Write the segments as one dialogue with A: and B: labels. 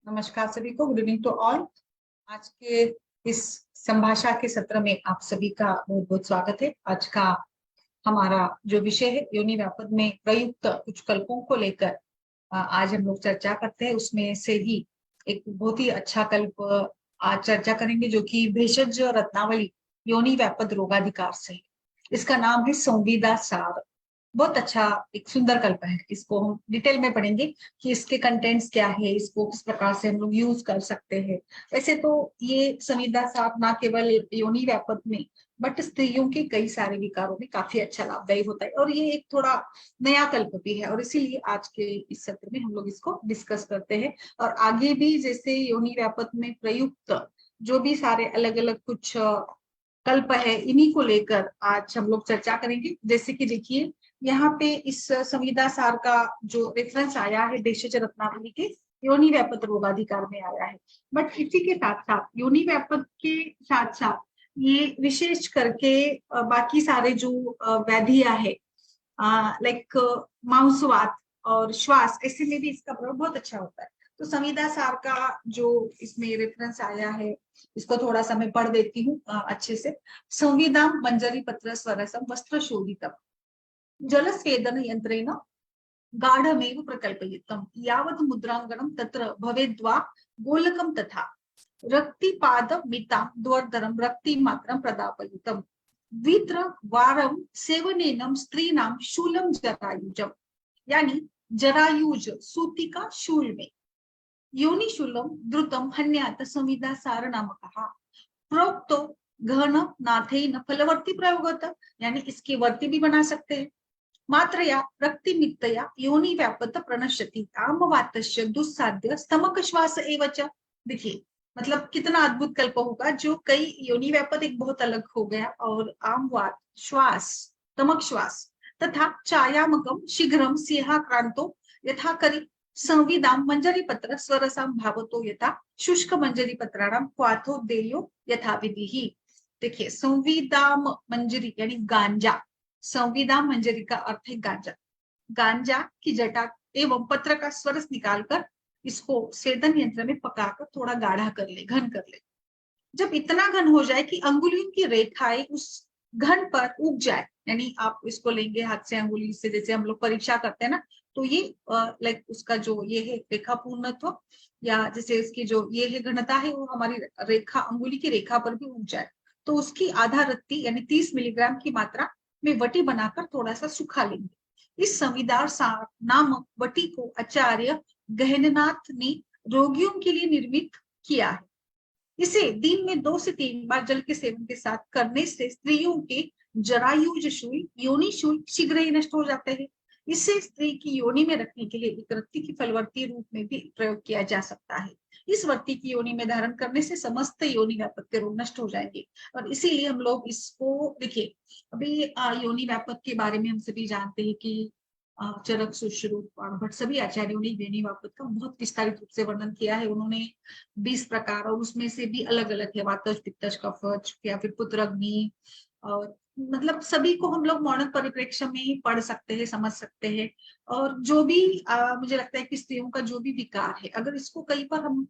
A: नमस्कार सभी को, गुड इवनिंग टू ऑल। आज के इस संभाषा के सत्र में आप सभी का बहुत बहुत स्वागत है। आज का हमारा जो विषय है योनि व्यापद में प्रयुक्त कुछ कल्पों को लेकर आज हम लोग चर्चा करते हैं। उसमें से ही एक बहुत ही अच्छा कल्प आज चर्चा करेंगे जो कि भेषज रत्नावली योनि व्यापद रोगाधिकार से है। इसका नाम है संविदा सार। बहुत अच्छा एक सुंदर कल्प है। इसको हम डिटेल में पढ़ेंगे कि इसके कंटेंट्स क्या है, इसको किस प्रकार से हम लोग यूज कर सकते हैं। वैसे तो ये संविदा सार ना केवल योनि व्यापद में बट स्त्रियों के कई सारे विकारों में काफी अच्छा लाभदायी होता है और ये एक थोड़ा नया कल्प भी है और इसीलिए आज के इस सत्र में हम लोग इसको डिस्कस करते हैं। और आगे भी जैसे योनि व्यापद में प्रयुक्त जो भी सारे अलग अलग कुछ कल्प है, इन्हीं को लेकर आज हम लोग चर्चा करेंगे। जैसे कि देखिए यहाँ पे इस संविदा सार का जो रेफरेंस आया है भेषज रत्नावली के योनि व्यापद रोगाधिकार में आया है। बट इसी के साथ साथ योनि व्यापद के साथ साथ ये विशेष करके बाकी सारे जो व्याधियां है लाइक मांसवात और श्वास, ऐसे में भी इसका प्रभाव बहुत अच्छा होता है। तो संविदा सार का जो इसमें रेफरेंस आया है इसको थोड़ा सा मैं पढ़ देती हूँ अच्छे से। संविदा मंजरी पत्र स्वरसम वस्त्र शोधितम जलस्वेदन यंत्रेण गाढ़मेव प्रकल्पयितम यावत् मुद्रांगणम तत्र भवेद्वा गोलकम तथा रक्तिपाद मितां द्वर्धरम रक्ति मात्रम प्रदापयितम द्वित्र वारम सेवनेनम स्त्रीणां शूलम जरायुजम, यानी जरायुज सूती का शूल में योनि शूलम द्रुतम हन्यात संविदा सार नामकः प्रोक्तो घन नाथेन फलवर्ती प्रयोगत, यानी इसकी वर्ती भी बना सकते हैं। मात्रया रक्तिमित्तया योनि व्यापत प्रणश्यति आमवातस्य दुस्साध्य स्तमक श्वास एवच। देखिए मतलब कितना अद्भुत कल्प होगा जो कई योनि व्यापत एक बहुत अलग हो गया और आमवात श्वास स्तमक श्वास तथा चायामकम शीघ्रम सिंहाक्रांतो यथा करी संविदां मंजरी पत्र स्वरसां भावतो यथा शुष्क मंजरी पत्राणां क्वाथो देयो यथा विधि। देखिए संविदाम मंजरी यानी गांजा, संविदा मंजरी का अर्थ है गांजा। गांजा की जटा एवं पत्र का स्वरस निकालकर इसको स्वेदन यंत्र में पकाकर थोड़ा गाढ़ा कर ले, घन कर ले। जब इतना घन हो जाए कि अंगुलियों की रेखाएं उस घन पर उग जाए, यानी आप इसको लेंगे हाथ से अंगुली से, जैसे हम लोग परीक्षा करते हैं ना, तो ये लाइक उसका जो ये है रेखा पूर्णत्व या जैसे इसकी जो ये है घनता है वो हमारी रेखा अंगुली की रेखा पर भी उग जाए तो उसकी आधा रत्ती यानी 30 मिलीग्राम की मात्रा में वटी बनाकर थोड़ा सा सुखा लेंगे। इस संविदार सार नामक वटी को आचार्य गहननाथ ने रोगियों के लिए निर्मित किया है। इसे दिन में 2 से 3 बार जल के सेवन के साथ करने से स्त्रियों के जरायुज शूल योनि शूल शीघ्र ही नष्ट हो जाते हैं। इसे स्त्री की योनि में रखने के लिए एक रत्ती की फलवर्ती रूप में भी प्रयोग किया जा सकता है। इस वर्ती की योनि में धारण करने से समस्त योनि व्यापक के रोग नष्ट हो जाएंगे और इसीलिए हम लोग इसको देखिए अभी योनि व्यापक के बारे में हम सभी जानते हैं कि चरक सुश्रुत भट्ट सभी आचार्यों ने योनि व्यापक का बहुत विस्तारित रूप से वर्णन किया है। उन्होंने 20 प्रकार और उसमें से भी अलग अलग है, वातज पित्तज कफज या फिर पुत्रग्नि, और मतलब सभी को हम लोग मॉडर्न परिप्रेक्ष्य में ही पढ़ सकते हैं, समझ सकते हैं। और जो भी मुझे लगता है कि स्त्रियों का जो भी विकार है अगर इसको कहीं पर हम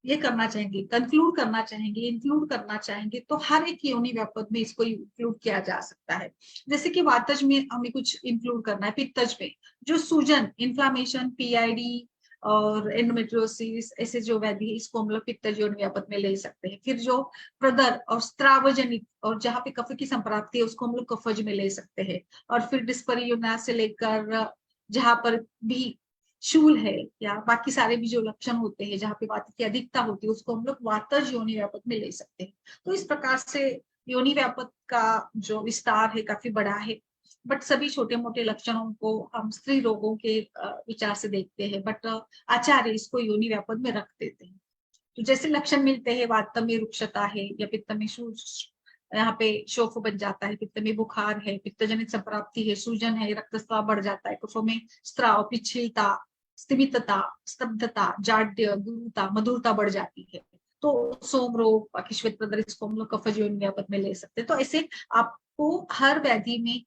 A: ये करना चाहेंगे, कंक्लूड करना चाहेंगे, इंक्लूड करना चाहेंगे तो हर एक योनि व्यापक में इसको इंक्लूड किया जा सकता है। जैसे कि वातज में हमें कुछ इंक्लूड करना है, पित्तज में जो सूजन इन्फ्लामेशन पीआईडी और एंडोमेट्रियोसिस ऐसे जो व्याधि इसको हम लोग पित्तज योनि व्यापक में ले सकते हैं। फिर जो प्रदर और स्त्राव जनित और जहाँ पे कफ की संप्राप्ति है उसको हम लोग कफज में ले सकते हैं। और फिर डिस्परियोना से लेकर जहां पर भी शूल है या बाकी सारे भी जो लक्षण होते हैं जहाँ पे वात की अधिकता होती है उसको हम लोग वातज योनि व्यापक में ले सकते हैं। तो इस प्रकार से योनि व्यापक का जो विस्तार है काफी बड़ा है। बट सभी छोटे मोटे लक्षणों को हम स्त्री रोगों के विचार से देखते हैं, बट आचार्य इसको योनि व्यापक में रख देते हैं। तो जैसे लक्षण मिलते हैं, वात में रुक्षता है या पित्त में यहाँ पे शोफ बन जाता है, पित्त में बुखार है, पित्त जनित संप्राप्ति है, सूजन है, रक्तस्राव बढ़ जाता है, कफों में स्त्राव, पिछलता, स्तिमितता, स्तब्धता, जाड्य, गुरुता, मधुरता बढ़ जाती है। तो सोम रोग, बाकी श्वेत प्रदर इसको हम लोग कफज योनि व्यापक में ले सकते हैं। तो ऐसे आपको हर व्याधि में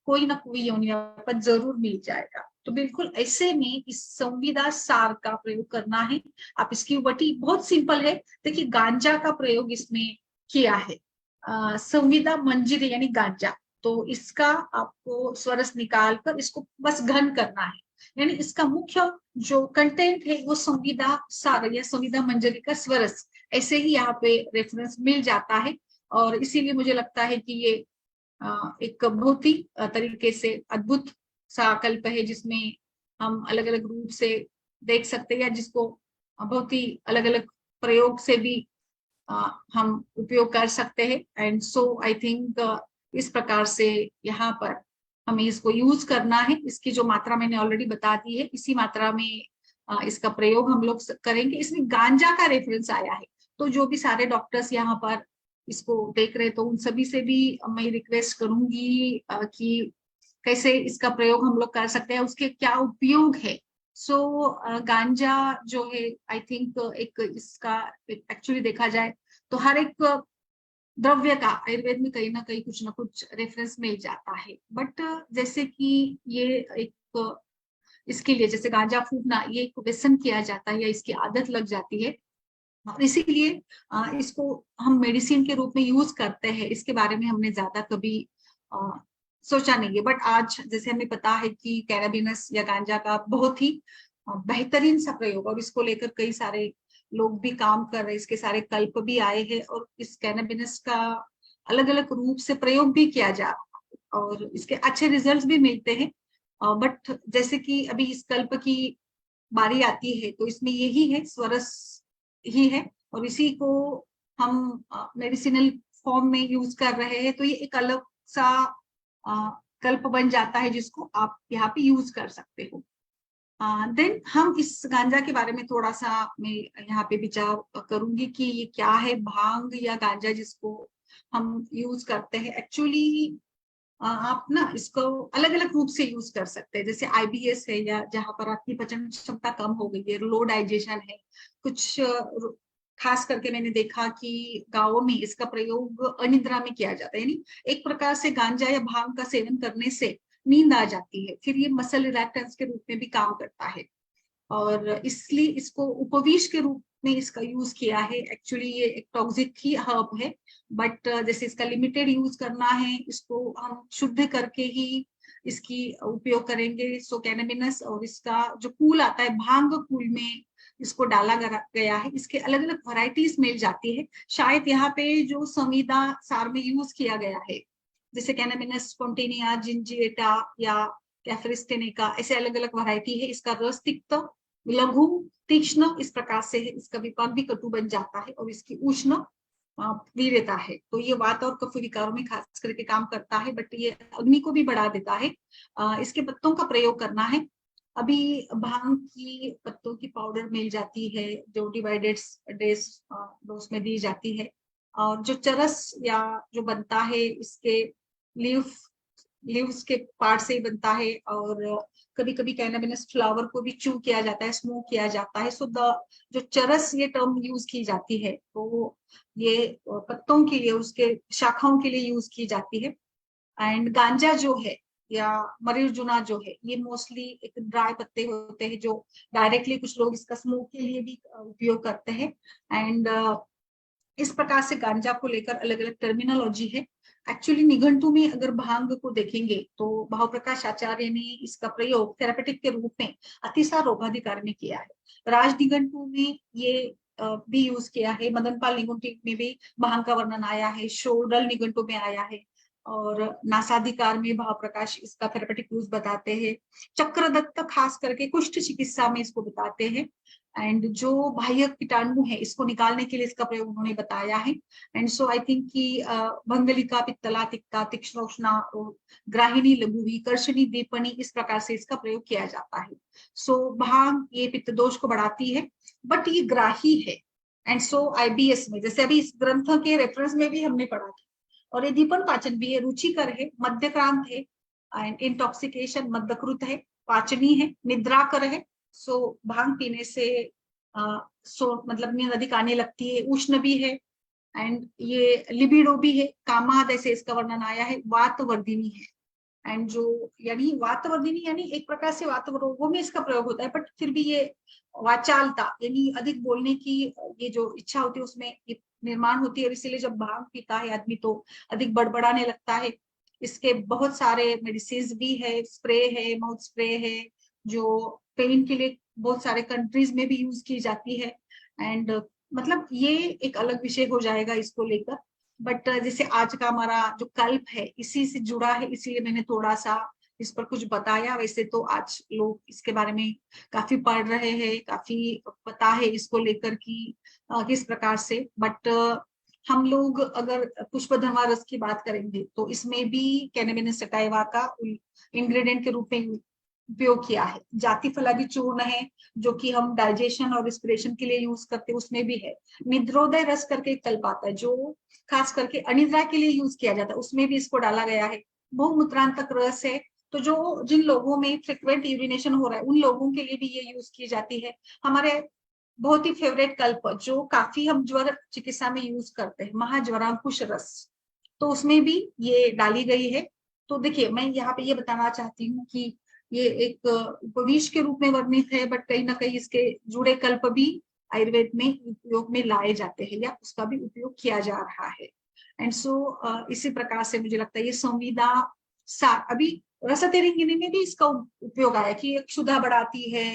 A: कोई ना कोई योनि व्यापद जरूर मिल जाएगा। तो बिल्कुल ऐसे में इस संविदा सार का प्रयोग करना है। आप इसकी वटी बहुत सिंपल है, देखिए गांजा का प्रयोग इसमें किया है, संविदा मंजिरी यानी गांजा। तो इसका आपको स्वरस निकाल कर इसको बस घन करना है, यानी इसका मुख्य जो कंटेंट है वो संविदा सार या संविदा मंजरी का स्वरस, ऐसे ही यहाँ पे रेफरेंस मिल जाता है। और इसीलिए मुझे लगता है कि ये एक बहुत ही तरीके से अद्भुत सा कल्प है, जिसमें हम अलग अलग रूप से देख सकते हैं, या जिसको बहुत ही अलग अलग प्रयोग से भी हम उपयोग कर सकते हैं। एंड सो आई थिंक इस प्रकार से यहाँ पर हमें इसको यूज करना है। इसकी जो मात्रा मैंने ऑलरेडी बता दी है, इसी मात्रा में इसका प्रयोग हम लोग करेंगे। इसमें गांजा का रेफरेंस आया है, तो जो भी सारे डॉक्टर्स यहाँ पर इसको देख रहे, तो उन सभी से भी मैं रिक्वेस्ट करूंगी कि कैसे इसका प्रयोग हम लोग कर सकते हैं, उसके क्या उपयोग है। सो गांजा जो है आई थिंक एक इसका एक्चुअली देखा जाए तो हर एक द्रव्य का आयुर्वेद में कहीं ना कहीं कुछ ना कुछ रेफरेंस मिल जाता है। बट जैसे कि ये एक इसके लिए जैसे गांजा फूकना ये एक व्यसन किया जाता है या इसकी आदत लग जाती है, और इसीलिए इसको हम मेडिसिन के रूप में यूज करते हैं, इसके बारे में हमने ज्यादा कभी सोचा नहीं है। बट आज जैसे हमें पता है कि कैनाबिनस या गांजा का बहुत ही बेहतरीन सा प्रयोग, और इसको लेकर कई सारे लोग भी काम कर रहे हैं, इसके सारे कल्प भी आए हैं, और इस कैनाबिनस का अलग अलग रूप से प्रयोग भी किया जा रहा है और इसके अच्छे रिजल्ट्स भी मिलते हैं। बट जैसे कि अभी इस कल्प की बारी आती है, तो इसमें यही है, स्वरस ही है, और इसी को हम मेडिसिनल फॉर्म में यूज कर रहे हैं। तो ये एक अलग सा कल्प बन जाता है, जिसको आप यहाँ पे यूज कर सकते हो। देन हम इस गांजा के बारे में थोड़ा सा मैं यहाँ पे विचार करूंगी कि ये क्या है, भांग या गांजा जिसको हम यूज करते हैं। एक्चुअली आप ना इसको अलग अलग रूप से यूज कर सकते हैं, जैसे आईबीएस है, या जहां पर आपकी पचन क्षमता कम हो गई है, लो डाइजेशन है कुछ, खास करके मैंने देखा कि गांवों में इसका प्रयोग अनिद्रा में किया जाता है, यानी एक प्रकार से गांजा या भांग का सेवन करने से नींद आ जाती है, फिर ये मसल रिलैक्टेंस के रूप में भी काम करता है, और इसलिए इसको उपविष के रूप में इसका यूज किया है। एक्चुअली ये एक टॉक्सिक ही हर्ब है, बट जैसे इसका लिमिटेड यूज करना है, इसको हम शुद्ध करके ही इसकी उपयोग करेंगे। सो कैनाबिनस और इसका जो कूल आता है, भांग कूल में इसको डाला गया है, इसके अलग अलग वैरायटीज मिल जाती है। शायद यहाँ पे जो संविदा सार में यूज किया गया है, जैसे कैनाबिनस स्पॉन्टेनिया, जिंजिएटा या कैफरिस्टेनिका, ऐसे अलग अलग वैरायटी है। इसका रस तिक्त, लघु, तीक्ष्ण इस प्रकार से है, इसका विपाक भी कटु बन जाता है, और इसकी उष्ण वीर्यता है। तो ये वात और कफ विकारों में खास करके काम करता है, बट ये अग्नि को भी बढ़ा देता है। इसके पत्तों का प्रयोग करना है। अभी भांग की पत्तों की पाउडर मिल जाती है, जो डिवाइडेड डोज में दी जाती है, और जो चरस या जो बनता है इसके लीव्स के पार्ट से ही बनता है, और कभी कभी कैनाबिनस फ्लावर को भी चू किया जाता है, स्मोक किया जाता है। सो द जो चरस ये टर्म यूज की जाती है, तो ये पत्तों के लिए, उसके शाखाओं के लिए यूज की जाती है। एंड गांजा जो है या मरीजुना जो है, ये मोस्टली एक ड्राई पत्ते होते हैं, जो डायरेक्टली कुछ लोग इसका स्मोक के लिए भी उपयोग करते हैं। एंड इस प्रकार से गांजा को लेकर अलग अलग टर्मिनोलॉजी है। एक्चुअली निघंटु में अगर भांग को देखेंगे, तो भावप्रकाश आचार्य ने इसका प्रयोग थेरापेटिक के रूप में अतिसार रोगाधिकार में किया है। राज निघंटु में ये भी यूज किया है, मदनपाल निघंटु में भी भांग का वर्णन आया है, शोडल निघंटु में आया है, और नासाधिकार में भाव प्रकाश इसका थेरेपेटिक यूज बताते हैं। चक्रदत्त खास करके कुष्ठ चिकित्सा में इसको बताते हैं। एंड जो बाह्य कीटाणु है, इसको निकालने के लिए इसका प्रयोग उन्होंने बताया है। एंड सो आई थिंक कि भंगलिका, पित्तला, तिक्ता, तीक्ष्णोष्णा, ग्राहिणी, लघुवी, कर्षणी, दीपनी, इस प्रकार से इसका प्रयोग किया जाता है। सो भांग ये पित्त दोष को बढ़ाती है, बट ये ग्राही है। एंड सो आईबीएस में, जैसे अभी इस ग्रंथ के रेफरेंस में भी हमने पढ़ा था, और ये दीपन पाचन भी है, रुचिकर है, मध्यक्रांत है, एंड इंटॉक्सिकेशन मध्यकृत है, पाचनी है, निद्राकर है। सो भांग पीने से मतलब नींद अधिक आने लगती है, उष्ण भी है, एंड ये लिबिडो भी है, कामाद ऐसे इसका वर्णन आया है, वातवर्धिनी है। एंड जो यानी वातवर्धिनी यानी एक प्रकार से वातरोगों में इसका प्रयोग होता है, बट फिर भी ये वाचालता यानी अधिक बोलने की ये जो इच्छा होती है उसमें निर्माण होती है, और इसीलिए जब भांग पीता है आदमी तो अधिक बड़बड़ाने लगता है। इसके बहुत सारे मेडिसिन भी है, स्प्रे है, माउथ स्प्रे है, जो पेन के लिए बहुत सारे कंट्रीज में भी यूज की जाती है। एंड मतलब ये एक अलग विषय हो जाएगा इसको लेकर, बट जैसे आज का हमारा जो कल्प है इसी से जुड़ा है, इसीलिए मैंने थोड़ा सा इस पर कुछ बताया। वैसे तो आज लोग इसके बारे में काफी पढ़ रहे हैं, काफी पता है इसको लेकर कि किस प्रकार से, बट हम लोग अगर पुष्पधर्मा रस की बात करेंगे तो इसमें भी कैनेबिनस सटाइवा का इंग्रेडिएंट के रूप में उपयोग किया है। जाति फलादी चूर्ण है जो कि हम डाइजेशन और रिस्पिरेशन के लिए यूज करते हैं, उसमें भी है। निद्रोदय रस करके एक कल्प आता है जो खास करके अनिद्रा के लिए यूज किया जाता है, उसमें भी इसको डाला गया है। बहुमूत्रांतक रस है, तो जो जिन लोगों में फ्रिक्वेंट यूरिनेशन हो रहा है उन लोगों के लिए भी ये यूज की जाती है। हमारे बहुत ही फेवरेट कल्प जो काफी हम ज्वर चिकित्सा में यूज करते हैं, महाज्वरांकुश रस, तो उसमें भी ये डाली गई है। तो देखिए मैं यहाँ पे ये बताना चाहती हूँ कि ये एक उपविष के रूप में वर्णित है, बट कहीं ना कहीं इसके जुड़े कल्प भी आयुर्वेद में उपयोग में लाए जाते हैं या उसका भी उपयोग किया जा रहा है। एंड सो इसी प्रकार से मुझे लगता है ये संविदा सार अभी रसतेरिंगिनी में भी इसका उपयोग आया कि क्षुधा बढ़ाती है।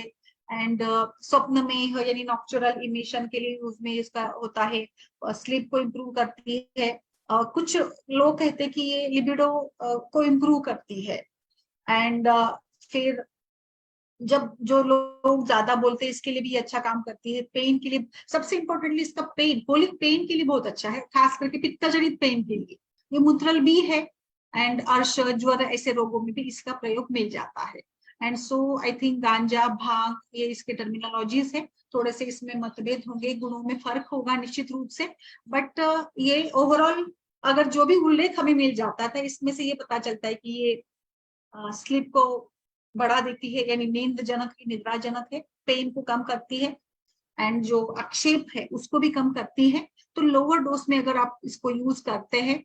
A: एंड स्वप्न में यानी नॉक्चुरल इमिशन के लिए उसमें इसका होता है, स्लीप को इम्प्रूव करती है। कुछ लोग कहते हैं कि ये लिबिडो को इम्प्रूव करती है। एंड फिर जब जो लोग ज्यादा बोलते हैं इसके लिए भी अच्छा काम करती है। पेन के लिए सबसे इंपॉर्टेंटली इसका पेन, कोलिक पेन के लिए बहुत अच्छा है, खास करके पित्तजनित पेन के लिए ये मूत्रल भी है। एंड अर्श ज्वर ऐसे रोगों में भी इसका प्रयोग मिल जाता है। एंड सो आई थिंक गांजा भांग ये इसके टर्मिनोलॉजीज है, थोड़े से इसमें मतभेद होंगे, गुणों में फर्क होगा निश्चित रूप से, बट ये ओवरऑल अगर जो भी उल्लेख हमें मिल जाता था इसमें से ये पता चलता है कि ये स्लीप को बढ़ा देती है, यानी नींद जनक है, निद्रा जनक है, पेन को कम करती है, एंड जो आक्षेप है उसको भी कम करती है। तो लोअर डोज में अगर आप इसको यूज करते हैं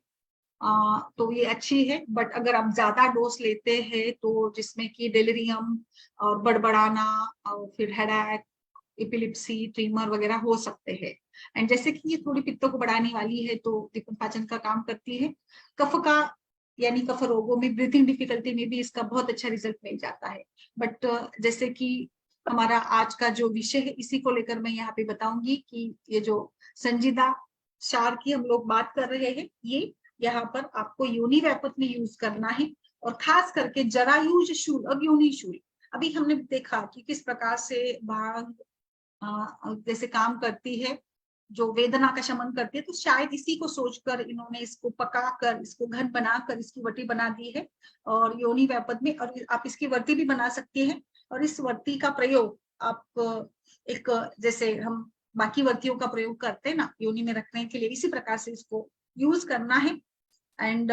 A: तो ये अच्छी है, बट अगर आप ज्यादा डोज लेते हैं तो जिसमें कि डेलिरियम और बड़बड़ाना और फिर हेडेक, एपिलिप्सी, ट्रीमर वगैरह हो सकते हैं। एंड जैसे कि ये थोड़ी पित्तों को बढ़ाने वाली है तो दिक्कत पाचन का काम करती है। कफ का यानी कफ रोगों में, ब्रीथिंग डिफिकल्टी में भी इसका बहुत अच्छा रिजल्ट मिल जाता है। बट जैसे कि हमारा आज का जो विषय है इसी को लेकर मैं यहाँ पे बताऊंगी कि ये जो संजीदा क्षार की हम लोग बात कर रहे हैं ये यहाँ पर आपको योनि व्यापक में यूज करना है, और खास करके जरायुज शूल और योनि शूल। अभी हमने देखा कि किस प्रकार से भांग जैसे काम करती है, जो वेदना का शमन करती है, तो शायद इसी को सोचकर इन्होंने इसको पकाकर इसको घन बनाकर इसकी वटी बना दी है और योनि व्यापद में, और आप इसकी वर्ती भी बना सकते हैं। और इस वर्ती का प्रयोग आप एक जैसे हम बाकी वर्तियों का प्रयोग करते हैं ना योनि में रखने के लिए, इसी प्रकार से इसको यूज करना है। एंड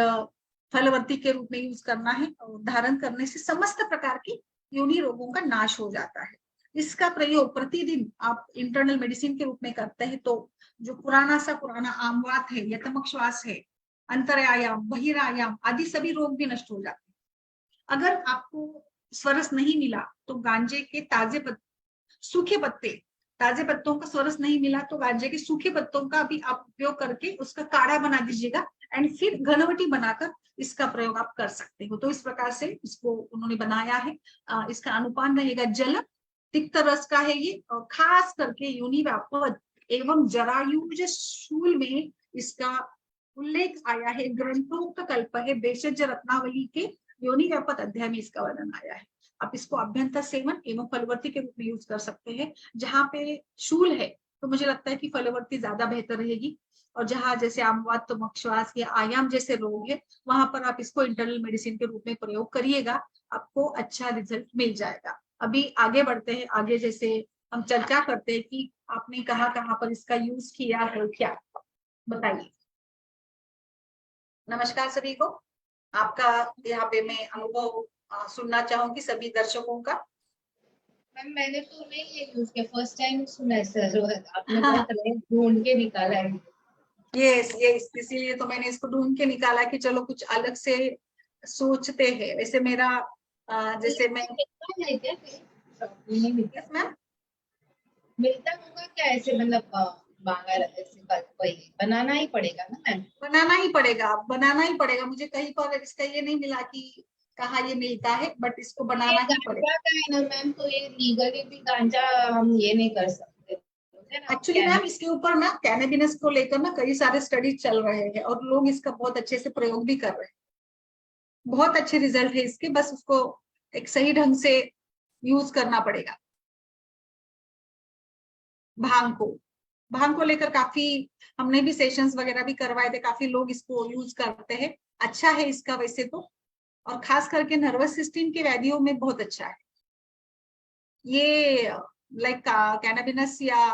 A: फलवर्ती के रूप में यूज करना है, और धारण करने से समस्त प्रकार की योनि रोगों का नाश हो जाता है। इसका प्रयोग प्रतिदिन आप इंटरनल मेडिसिन के रूप में करते हैं तो जो पुराना आमवात है या तमक श्वास है, अंतरायाम, बहिरायाम आदि सभी रोग भी नष्ट हो जाते हैं। अगर आपको स्वरस नहीं मिला तो गांजे के सूखे पत्ते, ताजे पत्तों का स्वरस नहीं मिला तो गांजे के सूखे पत्तों का भी आप उपयोग करके उसका काढ़ा बना दीजिएगा, एंड फिर घनवटी बनाकर इसका प्रयोग आप कर सकते हो। तो इस प्रकार से इसको उन्होंने बनाया है। इसका अनुपान रहेगा जल, तिक्त रस का है ये, और खास करके योनि व्यापद एवं जरायुज शूल में इसका उल्लेख आया है। ग्रंथोक्त कल्प है, भेषज रत्नावली के योनि व्यापद अध्याय में इसका वर्णन आया है। आप इसको अभ्यंतर सेवन एवं फलवर्ती के रूप में यूज कर सकते हैं। जहां पे शूल है तो मुझे लगता है कि फलवर्ती ज्यादा बेहतर रहेगी, और जहां जैसे आमवात, तमोक्षवास या आयाम जैसे रोग है वहां पर आप इसको इंटरनल मेडिसिन के रूप में प्रयोग करिएगा, आपको अच्छा रिजल्ट मिल जाएगा। अभी आगे बढ़ते हैं, आगे जैसे हम चर्चा करते हैं कि आपने कहाँ पर इसका यूज किया है, क्या बताइए। नमस्कार सभी को, आपका यहाँ पे मैं अनुभव सुनना चाहूंगी सभी दर्शकों का।
B: मैम मैंने तो नहीं ये यूज किया, फर्स्ट टाइम सुना है सर, आपने बहुत ढूंढ के निकाला है।
A: यस इसीलिए तो मैंने इसको ढूंढ के निकाला कि चलो कुछ अलग से सोचते हैं। वैसे मेरा जैसे मैं
B: मिलता है क्या फिर? नहीं मिलता,
A: इसमें
B: मिलता होगा क्या ऐसे, मतलब बाहर ऐसे वही बनाना ही पड़ेगा ना मैम?
A: बनाना ही पड़ेगा, बनाना ही पड़ेगा। मुझे कहीं पर इसका ये नहीं मिला कि कहाँ ये मिलता है, बट इसको
B: ये
A: बनाना ही पड़ेगा।
B: गांजा का है ना मैम, तो ये लीगली भी गांजा हम ये नहीं कर सकते है ना,
A: एक्चुअली
B: क्या
A: मैम
B: है?
A: इसके ऊपर ना कैनाबिनस को लेकर ना कई सारे स्टडी चल रहे हैं और लोग इसका बहुत अच्छे से प्रयोग भी कर रहे हैं। बहुत अच्छे रिजल्ट है इसके, बस उसको एक सही ढंग से यूज करना पड़ेगा। भांग को भांग को लेकर काफी हमने भी सेशंस वगैरह भी करवाए थे, काफी लोग इसको यूज करते हैं। अच्छा है इसका वैसे तो, और खास करके नर्वस सिस्टम के व्याधियों में बहुत अच्छा है ये। लाइक कैनाबिनस या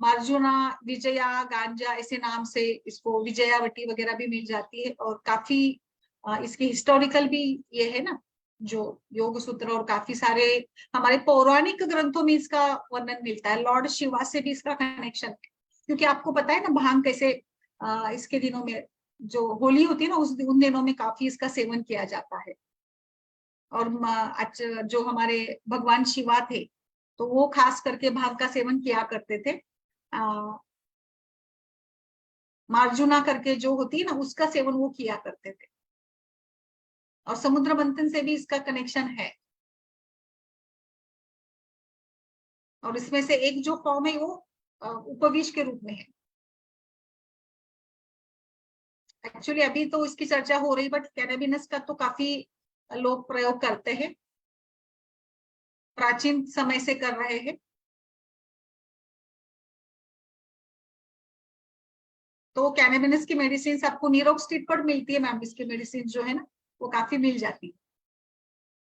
A: मार्जुना, विजया, गांजा ऐसे नाम से इसको विजयावटी वगैरह भी मिल जाती है। और काफी इसकी हिस्टोरिकल भी ये है ना, जो योग सूत्र और काफी सारे हमारे पौराणिक ग्रंथों में इसका वर्णन मिलता है। लॉर्ड शिवा से भी इसका कनेक्शन है, क्योंकि आपको पता है ना भांग कैसे इसके दिनों में जो होली होती है ना उन दिनों में काफी इसका सेवन किया जाता है। और जो हमारे भगवान शिवा थे तो वो खास करके भांग का सेवन किया करते थे। मार्जुना करके जो होती है ना उसका सेवन वो किया करते थे। और समुद्र मंथन से भी इसका कनेक्शन है। और इसमें से एक जो फॉर्म है वो उपविष के रूप में है। एक्चुअली अभी तो इसकी चर्चा हो रही, बट कैनाबिनस का तो काफी लोग प्रयोग करते हैं, प्राचीन समय से कर रहे हैं। तो कैनाबिनस की मेडिसिन आपको नीरोग स्ट्रीट पर मिलती है मैम। इसकी मेडिसिन जो है ना वो काफी मिल जाती है,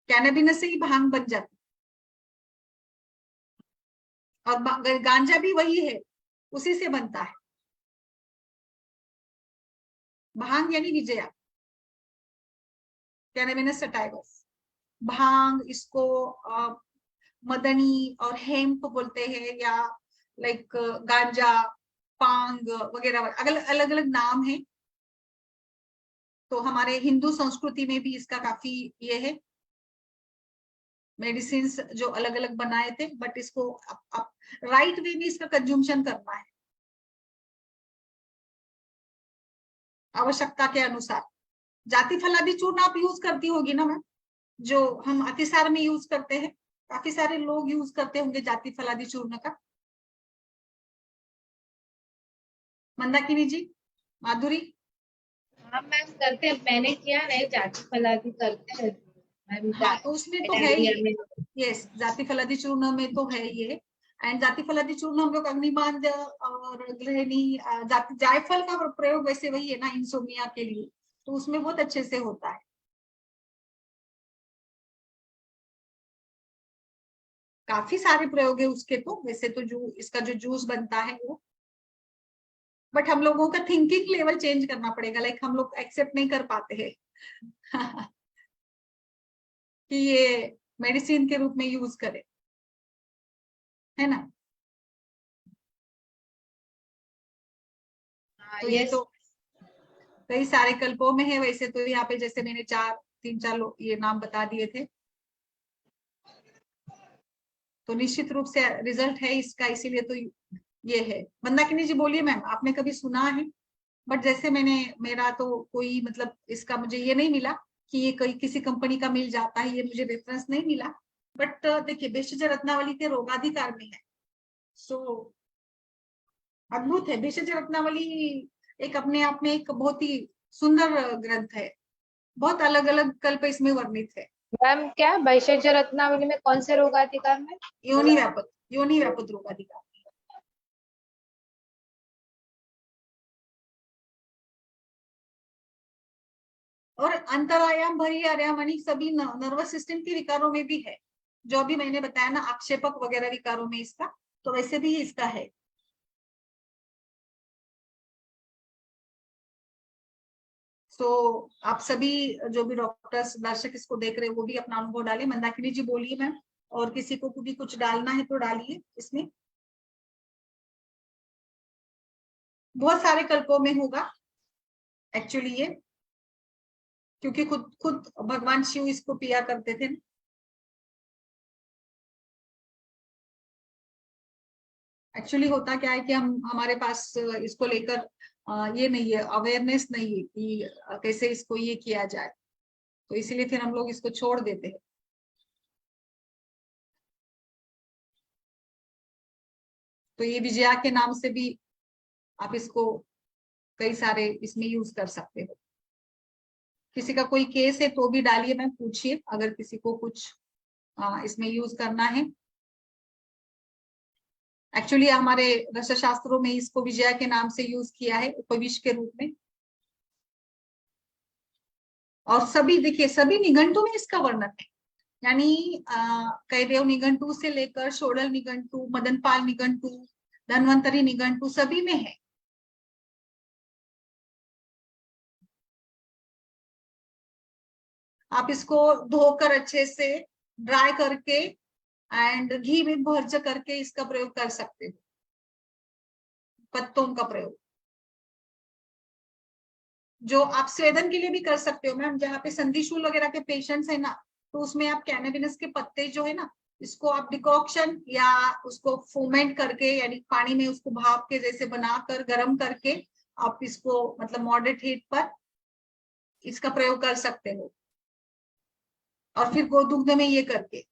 A: कैनाबिनस से ही भांग बन जाती है। और गांजा भी वही है, उसी से बनता है भांग, यानी विजया, कैनाबिनस सटाइवस। भांग इसको मदनी और हेम्प बोलते हैं, या लाइक गांजा, पांग वगैरह, अलग अलग नाम है। तो हमारे हिंदू संस्कृति में भी इसका काफी ये है, मेडिसिन जो अलग अलग बनाए थे। बट इसको राइट वे में इसका कंज्यूमशन करना है, आवश्यकता के अनुसार। जाति फलादी चूर्ण आप यूज करती होगी ना मैम, जो हम अतिसार में यूज करते हैं, काफी सारे लोग यूज करते होंगे जाति फलादी चूर्ण का। मंदाकिनी जी, माधुरी।
B: हाँ मैम करते हैं, मैंने किया नहीं, जाति फलादी करते हैं मैम
A: हाँ तो उसमें तो है
B: डायरिया
A: ये,
B: में।
A: यस जाति फलादी चूर्ण में तो है ये। एंड जाति फलादी चूर्ण हम लोग अग्निबांध और गृहिणी जाति जायफल का प्रयोग वैसे वही है ना इंसोमिया के लिए, तो उसमें बहुत अच्छे से होता है। काफी सारे प्रयोग है उसके तो, वैसे तो जो इसका जो जूस बनता है वो, बट हम लोगों का थिंकिंग लेवल चेंज करना पड़ेगा। लाइक हम लोग एक्सेप्ट नहीं कर पाते हैं कि ये मेडिसिन के रूप में यूज करें, है ना।
B: हाँ
A: तो ये
B: यस।
A: तो कई सारे कल्पों में है। वैसे तो यहाँ पे जैसे मैंने तीन चार ये नाम बता दिए थे, तो निश्चित रूप से रिजल्ट है इसका, इसीलिए तो ये है। मंदाकिनी जी बोलिए मैम, आपने कभी सुना है? बट जैसे मेरा तो कोई मतलब इसका मुझे ये नहीं मिला कि ये कोई किसी कंपनी का मिल जाता है, ये मुझे रेफरेंस नहीं मिला। बट देखिए भेषज रत्नावली के रोगाधिकार में है। सो अद्भुत है भेषज रत्नावली, एक अपने आप में एक बहुत ही सुंदर ग्रंथ है। बहुत अलग अलग कल्प इसमें वर्णित है।
B: मैम क्या वैशेज्य रत्नावली में कौन से रोगाधिकार में
A: योनि
B: बोला?
A: व्यापक, योनि व्यापक रोगाधिकार। और अंतरायाम भरी आर्यामणि सभी नर्वस सिस्टम के विकारों में भी है, जो अभी मैंने बताया ना आक्षेपक वगैरह विकारों में इसका, तो वैसे भी इसका है। सो आप सभी जो भी डॉक्टर्स दर्शक इसको देख रहे हैं वो भी अपना अनुभव डालें। मंदाकिनी जी बोलिए मैम, और किसी को भी कुछ डालना है तो डालिए इसमें। बहुत सारे कल्पों में होगा एक्चुअली ये। क्योंकि खुद खुद भगवान शिव इसको पिया करते थे। एक्चुअली होता क्या है कि हमारे पास इसको लेकर ये नहीं है, अवेयरनेस नहीं है कि कैसे इसको ये किया जाए, तो इसीलिए फिर हम लोग इसको छोड़ देते हैं। तो ये विजया के नाम से भी आप इसको कई सारे इसमें यूज कर सकते हो। किसी का कोई केस है तो भी डालिए मैम, पूछिए अगर किसी को कुछ इसमें यूज करना है। एक्चुअली हमारे रस शास्त्रों में इसको विजया के नाम से यूज किया है, उपविश के रूप में। और सभी देखिए, सभी निघंटु में इसका वर्णन है, यानी कैदेव निघंटु से लेकर षोडल निघंटु, मदनपाल निघंटु, धन्वंतरी निघंटु, सभी में है। आप इसको धोकर अच्छे से ड्राई करके एंड घी में भर्ज करके इसका प्रयोग कर सकते हो, पत्तों का प्रयोग। जो आप स्वेदन के लिए भी कर सकते हो मैम, जहाँ पे संधिशूल वगैरह के पेशेंट्स है ना, तो उसमें आप कैनाबिनस के पत्ते जो है ना, इसको आप डिकॉक्शन या उसको फोमेंट करके, यानी पानी में उसको भाप के जैसे बनाकर गर्म करके आप इसको मतलब मॉडरेट हीट पर इसका प्रयोग कर सकते हो। और फिर गोदुग्ध में ये करके।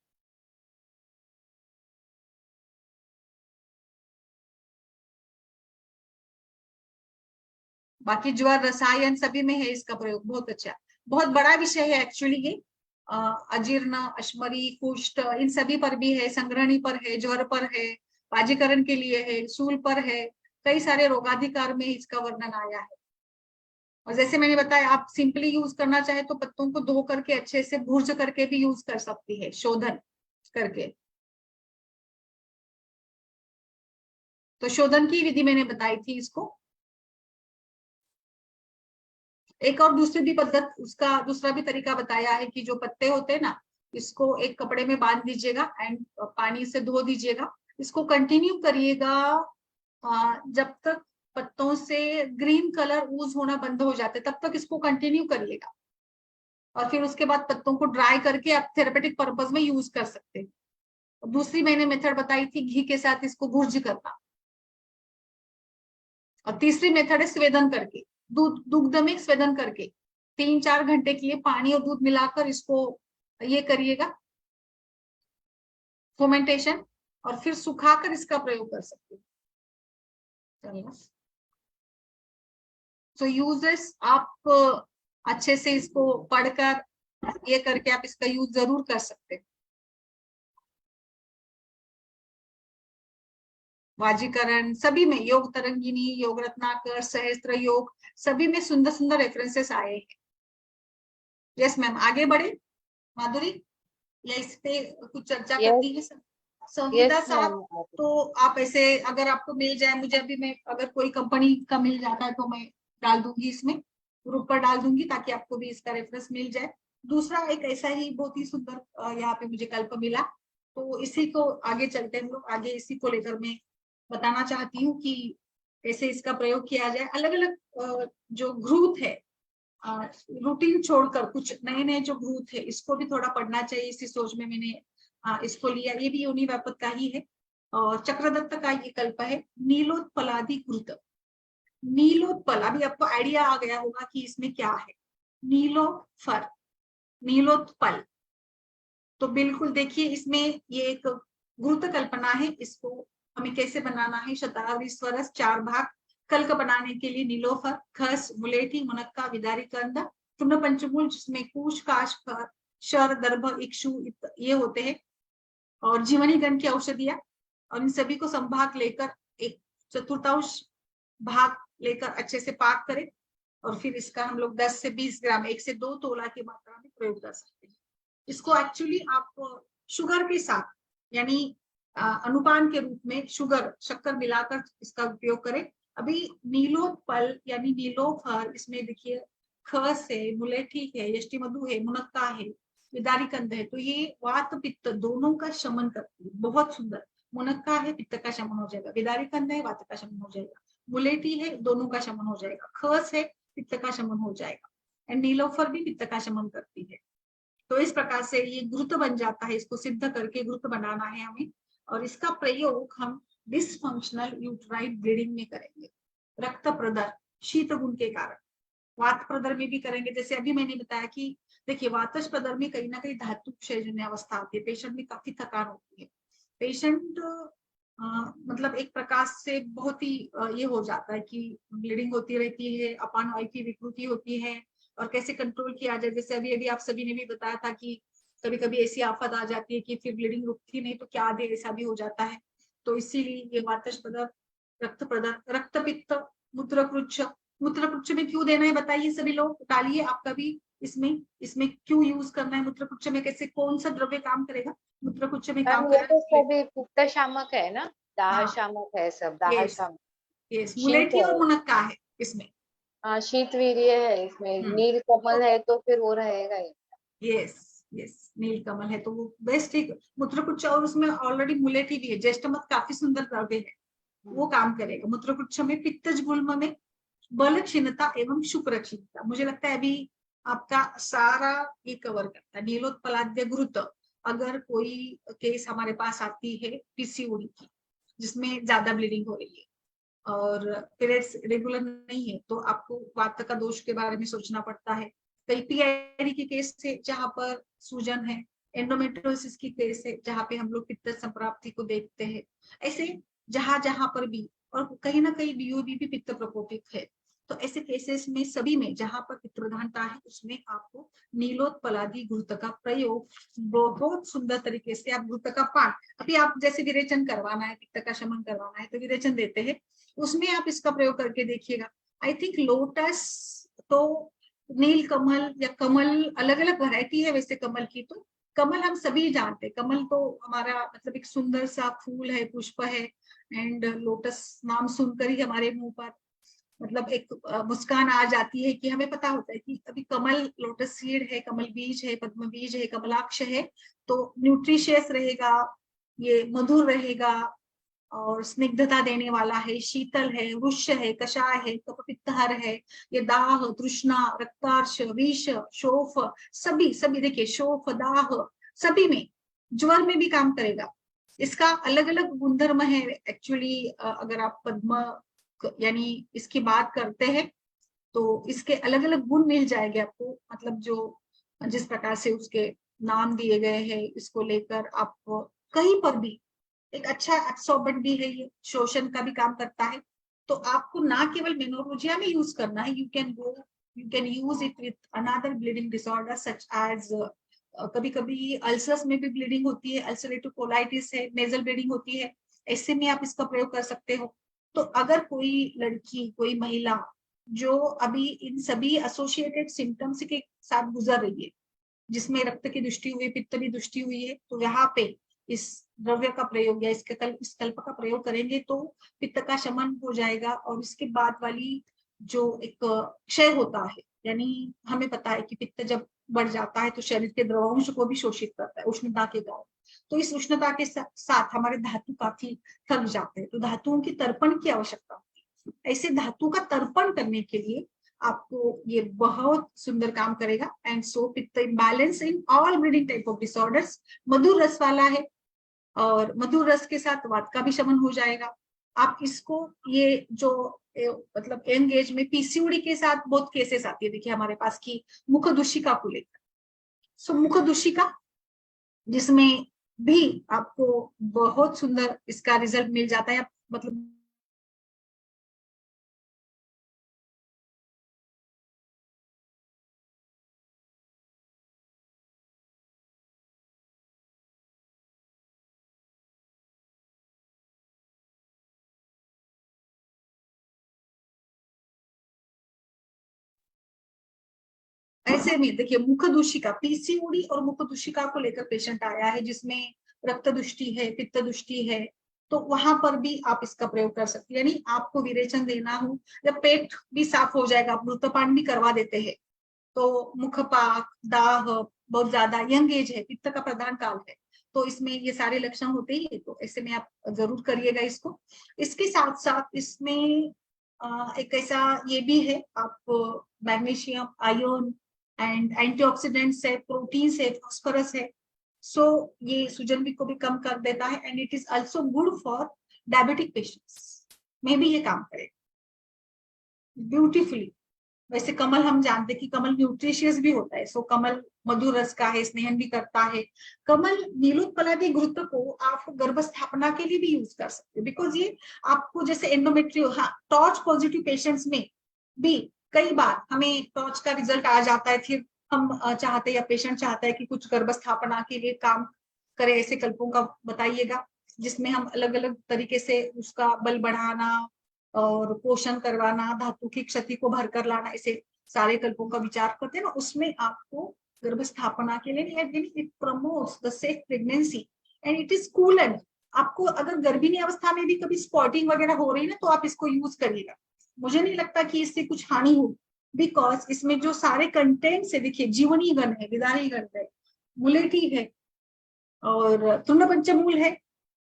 A: बाकी ज्वर रसायन सभी में है इसका प्रयोग, बहुत अच्छा, बहुत बड़ा विषय है एक्चुअली ये। अजीर्ण, अश्मरी, कुष्ठ, इन सभी पर भी है, संग्रहणी पर है, ज्वर पर है, वाजीकरण के लिए है, शूल पर है, कई सारे रोगाधिकार में इसका वर्णन आया है। और जैसे मैंने बताया, आप सिंपली यूज करना चाहे तो पत्तों को धो करके अच्छे से भुर्ज करके भी यूज कर सकती है, शोधन करके। तो शोधन की विधि मैंने बताई थी इसको। एक और दूसरी भी पद्धत, उसका दूसरा भी तरीका बताया है कि जो पत्ते होते हैं ना, इसको एक कपड़े में बांध दीजिएगा एंड पानी से धो दीजिएगा। इसको कंटिन्यू करिएगा जब तक पत्तों से ग्रीन कलर यूज होना बंद हो जाते, तब तक इसको कंटिन्यू करिएगा। और फिर उसके बाद पत्तों को ड्राई करके आप थेरेपेटिक पर्पज में यूज कर सकते हैं। दूसरी मैंने मेथड बताई थी घी के साथ इसको भुर्ज करना। और तीसरी मेथड है स्वेदन करके, दूध दुग्ध में स्वेदन करके 3-4 घंटे के लिए पानी और दूध मिलाकर इसको ये करिएगा, फोमेंटेशन, और फिर सुखाकर इसका प्रयोग कर सकते हैं। तो यूजेस आप अच्छे से इसको पढ़कर ये करके आप इसका यूज जरूर कर सकते हैं। वाजीकरण सभी में, योग तरंगिनी, योग रत्नाकर, सहस्त्र योग, सभी में सुंदर सुंदर रेफरेंसेस आए हैं। यस मैम, आगे बढ़े माधुरी, या इस पे कुछ चर्चा करनी है संहिता साहब? तो आप ऐसे अगर आपको मिल जाए, मुझे अभी मैं अगर कोई कंपनी का मिल जाता है तो मैं डाल दूंगी, इसमें ग्रुप पर डाल दूंगी ताकि आपको भी इसका रेफरेंस मिल जाए। दूसरा एक ऐसा ही बहुत ही सुंदर यहाँ पे मुझे कल्प मिला, तो इसी को आगे चलते हम लोग, आगे इसी को लेकर मैं बताना चाहती हूँ कि कैसे इसका प्रयोग किया जाए। अलग अलग जो घृत है, रूटीन छोड़कर कुछ नए नए जो घृत है, इसको भी थोड़ा पढ़ना चाहिए, इसी सोच में मैंने इसको लिया। ये भी योनि व्यापक का ही है और चक्रदत्त का ये कल्प है। नीलोत्पलादि घृत, नीलोत्पल, अभी आपको आइडिया आ गया होगा कि इसमें क्या है। नीलोफर, नीलोत्पल, तो बिल्कुल देखिए इसमें ये एक घृत कल्पना है। इसको हमें कैसे बनाना है, शतावरी स्वरस 4 भाग, कल्क बनाने के लिए नीलोफर, खस, मुलेठी, मुनक्का, विदारी कंद, तृण पंचमूल जिसमें कुश, काश, शर, दर्भ, इक्षु ये होते हैं, और जीवनी गण की औषधियां, और इन सभी को संभाग लेकर एक चतुर्थांश भाग लेकर अच्छे से पाक करें, और फिर इसका हम लोग 10 से 20 ग्राम, 1 से 2 तोला की मात्रा में प्रयोग कर सकते हैं। इसको एक्चुअली आप शुगर के साथ, यानी अनुपान के रूप में शुगर, शक्कर मिलाकर इसका उपयोग करें। अभी नीलोत्पल यानी नीलोफर, इसमें देखिए खस है, मुलेठी है, यष्टि मधु है, मुनक्का है, विदारी कंद है, तो ये वात पित्त दोनों का शमन करती है, बहुत सुंदर। मुनक्का है, पित्त का शमन हो जाएगा, विदारी कंद है, वात का शमन हो जाएगा, मुलेठी है, दोनों का शमन हो जाएगा, खस है, पित्त का शमन हो जाएगा, एंड नीलोफर भी पित्त का शमन करती है। तो इस प्रकार से ये घृत बन जाता है, इसको सिद्ध करके घृत बनाना है हमें, और इसका प्रयोग हम डिसफंक्शनल यूट्राइन ब्लीडिंग में करेंगे, रक्त प्रदर शीत गुण के कारण। वात प्रदर में भी करेंगे, जैसे अभी मैंने बताया कि देखिए वातज प्रदर में कहीं ना कहीं धातु क्षयजन्य अवस्था आती है, पेशेंट में काफी थकान होती है, पेशेंट मतलब एक प्रकार से बहुत ही ये हो जाता है कि ब्लीडिंग होती रहती है, अपान वायु की विकृति होती है, और कैसे कंट्रोल किया जाए। जैसे अभी अभी आप सभी ने भी बताया था कि कभी कभी ऐसी आफत आ जाती है कि फिर ब्लीडिंग रुकती नहीं तो क्या दे, ऐसा भी हो जाता है। तो इसीलिए ये वातज प्रदर, रक्त प्रदर, रक्तपित्त, मूत्रकृच्छ, मूत्रकृच्छ में क्यों देना है बताइए सभी लोग, डालिए आपका भी इसमें, इसमें क्यों यूज करना है मूत्रकृच्छ में, कैसे कौन सा द्रव्य काम करेगा मूत्रकृच्छ में काम
C: मैम ये
A: करेगा।
C: तो सभी पित्त शामक है ना, दाह
A: हाँ,
C: शामक है, सब दाह
A: यस
C: शामक।
A: यस,
C: शीत
A: मुलेठी और
C: है,
A: मुनक्का है इसमें।
C: हाँ शीतवीर्य है इसमें, नील कमल है तो फिर वो रहेगा ही।
A: यस यस, नील कमल है तो वो बेस्ट एक मूत्रकुच्छ, और उसमें ऑलरेडी मुलेठी भी है, ज्येष्ठमत काफी सुंदर द्रव्य है, वो काम करेगा। मूत्रकुच्छ में पित्तज गुल्म में बल क्षीणता एवं शुक्र क्षीणता, मुझे लगता है अभी आपका सारा ये कवर करता है। नीलोत्पलाद्य घृत, अगर कोई केस हमारे पास आती है पीसीओडी की, जिसमें ज्यादा ब्लीडिंग हो रही है और पीरियड्स रेगुलर नहीं है, तो आपको वात का दोष के बारे में सोचना पड़ता है। कई पीआईडी के केस से जहां पर सूजन है, एंडोमेट्रियोसिस की केस है जहां पे हम लोग पित्त संप्राप्ति को देखते हैं, ऐसे जहां जहां पर भी, और कहीं ना कहीं बीओबी भी पित्त प्रकोपित है। तो ऐसे केसेस में सभी में जहां पर पित्त प्रधानता है उसमें आपको नीलोत्पलादि घृत का प्रयोग बहुत सुंदर तरीके से, आप घृत का पान, अभी आप जैसे विरेचन करवाना है, पित्त का शमन करवाना है तो विरेचन देते हैं, उसमें आप इसका प्रयोग करके देखिएगा। आई थिंक लोटस तो, नील कमल या कमल अलग अलग वैरायटी है वैसे कमल की, तो कमल हम सभी जानते हैं, कमल तो हमारा मतलब एक सुंदर सा फूल है, पुष्प है, एंड लोटस नाम सुनकर ही हमारे मुंह पर मतलब एक मुस्कान आ जाती है कि हमें पता होता है कि अभी कमल लोटस सीड है, कमल बीज है, पद्म बीज है, कमलाक्ष है, तो न्यूट्रिशियस रहेगा, ये मधुर रहेगा और स्निग्धता देने वाला है, शीतल है, वृक्ष है, कषाय है, कफपित्तहर है, ये दाह, तृष्णा, रक्तार्श, विष, शोफ, सभी सभी देखिए शोफ, दाह, सभी में, ज्वर में भी काम करेगा। इसका अलग अलग गुणधर्म है एक्चुअली, अगर आप पद्म यानी इसकी बात करते हैं तो इसके अलग अलग गुण मिल जाएंगे आपको, मतलब जो जिस प्रकार से उसके नाम दिए गए हैं इसको लेकर आप कहीं पर भी, एक अच्छा एब्सॉर्बेंट भी है, ये शोषण का भी काम करता है। तो आपको ना केवल मेनोरोजिया में यूज करना है, you can use it with another bleeding disorder such as, कभी कभी अल्सर्स में भी ब्लीडिंग होती है, अल्सरेटिव कोलाइटिस है, नेजल ब्लीडिंग होती है, ऐसे में आप इसका प्रयोग कर सकते हो। तो अगर कोई लड़की, कोई महिला जो अभी इन सभी एसोसिएटेड सिम्टम्स के साथ गुजर रही है, जिसमें रक्त की दृष्टि हुई, पित्त भी दृष्टि हुई है, तो यहाँ पे इस द्रव्य का प्रयोग या इस कल्प का प्रयोग करेंगे तो पित्त का शमन हो जाएगा। और इसके बाद वाली जो एक क्षय होता है, यानी हमें पता है कि पित्त जब बढ़ जाता है तो शरीर के द्रवांश को भी शोषित करता है उष्णता के कारण, तो इस उष्णता के साथ हमारे धातु काफी थक जाते हैं, तो धातुओं की तर्पण की आवश्यकता होती है। ऐसे धातु का तर्पण करने के लिए आपको ये बहुत सुंदर काम करेगा। And so pitta imbalance in all bleeding type of disorders, मधुर रस वाला है और मधुर रस के साथ वात का भी शमन हो जाएगा। आप इसको ये जो मतलब यंग एज में पीसीओडी के साथ बहुत केसेस आती है, देखिए हमारे पास की मुख दुशिका को लेकर, सो मुख दुशिका जिसमें भी आपको बहुत सुंदर इसका रिजल्ट मिल जाता है, मतलब ऐसे में देखिए मुख दूषिका, पीसीओडी और मुख दूषिका को लेकर पेशेंट आया है जिसमें रक्त दुष्टि है, पित्त दुष्टि है, तो वहां पर भी आप इसका प्रयोग कर सकते हैं। यानी आपको विरेचन देना हो, जब पेट भी साफ हो जाएगा, आप मृतपान भी करवा देते हैं, तो मुखपाक, दाह, बहुत ज्यादा यंग एज है, पित्त का प्रधान काल है, तो इसमें ये सारे लक्षण होते ही है, तो ऐसे में आप जरूर करिएगा इसको। इसके साथ साथ इसमें एक ऐसा ये भी है, आप मैग्नीशियम, आयोन, एंड एंटीऑक्सीडेंट्स है, प्रोटीन्स है, फॉस्फोरस है। सो ये सूजन भी को भी कम कर देता है and it is also good for diabetic patients में भी ये काम करेगा ब्यूटीफुली। वैसे कमल हम जानते हैं कि कमल न्यूट्रिशियस भी होता है, सो कमल मधुर रस का है, स्नेहन भी करता है। कमल नीलोत्पलादि घृत को आप गर्भस्थापना के लिए भी यूज कर सकते हैं, बिकॉज ये आपको जैसे एंडोमेट्रियो, हाँ, टॉर्च पॉजिटिव पेशेंट्स में भी कई बार हमें टॉर्च का रिजल्ट आ जाता है, फिर हम चाहते हैं या पेशेंट चाहता है कि कुछ गर्भस्थापना के लिए काम करे, ऐसे कल्पों का बताइएगा जिसमें हम अलग अलग तरीके से उसका बल बढ़ाना और पोषण करवाना, धातु की क्षति को भरकर लाना, ऐसे सारे कल्पों का विचार करते हैं ना, उसमें आपको गर्भस्थापना के लिए it promotes the safe pregnancy and it is coolant. आपको अगर गर्भिणी अवस्था में भी कभी स्पॉटिंग वगैरह हो रही है ना, तो आप इसको यूज करिएगा। मुझे नहीं लगता कि इससे कुछ हानि हो, बिकॉज इसमें जो सारे कंटेंट्स है, देखिए जीवनी गण है, विदारी गण है, मुलेठी है और तृणपंचमूल है,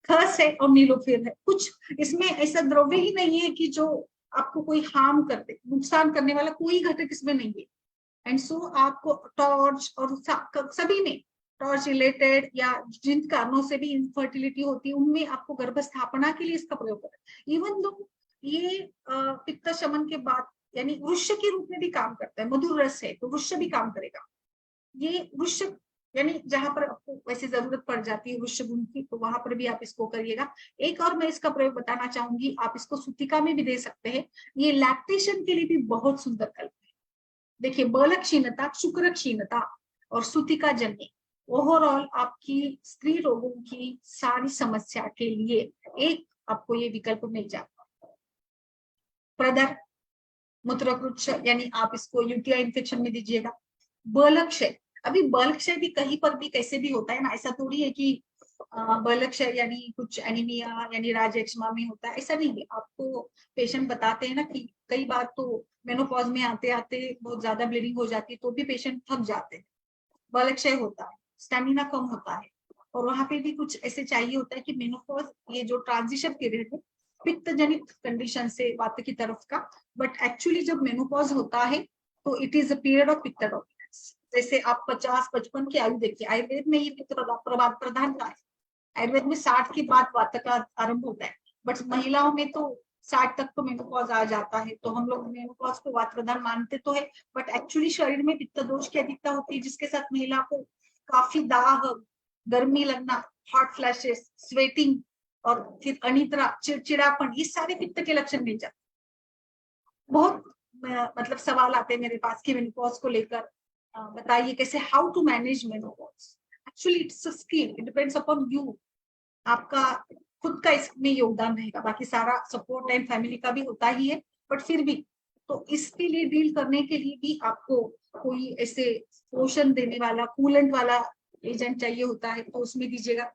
A: खस है और नीलोफिर है। कुछ इसमें ऐसा द्रव्य ही नहीं है कि जो आपको कोई हार्म कर दे, नुकसान करने वाला कोई घटक इसमें नहीं है। एंड सो आपको टॉर्च और सभी में टॉर्च रिलेटेड या जिन कारणों से भी इनफर्टिलिटी होती है उनमें आपको गर्भस्थापना के लिए इसका प्रयोग करें। इवन दो ये पित्त शमन के बाद यानी वृक्ष के रूप में भी काम करता है, मधुर रस है तो वृक्ष भी काम करेगा। ये वृक्ष यानी जहां पर आपको वैसे जरूरत पड़ जाती है वृक्ष गुण की, तो वहां पर भी आप इसको करिएगा। एक और मैं इसका प्रयोग बताना चाहूंगी, आप इसको सूतिका में भी दे सकते हैं। ये लैक्टेशन के लिए भी बहुत सुंदर कल्प है। देखिए बल क्षीणता, शुक्र क्षीणता और सूतिका जन्य, ओवरऑल आपकी स्त्री रोगों की सारी समस्या के लिए एक आपको ये विकल्प मिल जाता है। प्रदर, मूत्रकृच्छ यानी आप इसको यूटीआई इन्फेक्शन में दीजिएगा। बलक्षय, अभी बलक्षय भी कहीं पर भी कैसे भी होता है ना, ऐसा थोड़ी है कि बलक्षय यानी कुछ एनीमिया यानी राजयक्ष्मा में होता है, ऐसा नहीं है। आपको पेशेंट बताते हैं ना कि कई बार तो मेनोपॉज में आते आते बहुत ज्यादा ब्लीडिंग हो जाती है तो भी पेशेंट थक जाते हैं, बलक्षय होता है, स्टेमिना कम होता है। और वहां पे भी कुछ ऐसे चाहिए होता है कि मेनोपॉज ये जो ट्रांजिशन पीरियड है पित्त जनित कंडीशन से वात की तरफ का, बट एक्चुअली जब मेनोपॉज होता है तो it is a period of पित्त डोमिनेंस। जैसे आप 50-55 की आयु देखिए, आयुर्वेद में ये पित्त प्रधान का है। आयुर्वेद में 60 के बाद वात का आरंभ होता है, बट महिलाओं में तो 60 तक तो मेनोपॉज आ जाता है, तो हम लोग मेनोपॉज को वात प्रधान मानते तो है, बट एक्चुअली शरीर में पित्त दोष की अधिकता होती है जिसके साथ महिला को काफी दाह, गर्मी लगना, हॉट फ्लैशेस, स्वेटिंग और फिर अनिद्रा, चिड़चिड़ापन, ये सारे पित्त के लक्षण मिल जाते। बहुत मतलब सवाल आते हैं मेरे पास कि मेनोपॉज को लेकर बताइए कैसे, how to manage menopause. Actually it's a skill, it depends upon you. आपका खुद का इसमें योगदान रहेगा, बाकी सारा सपोर्ट एंड फैमिली का भी होता ही है, बट फिर भी तो इसके लिए डील करने के लिए भी आपको कोई ऐसे पोषण देने वाला कूलेंट वाला एजेंट चाहिए होता है, तो उसमें दीजिएगा।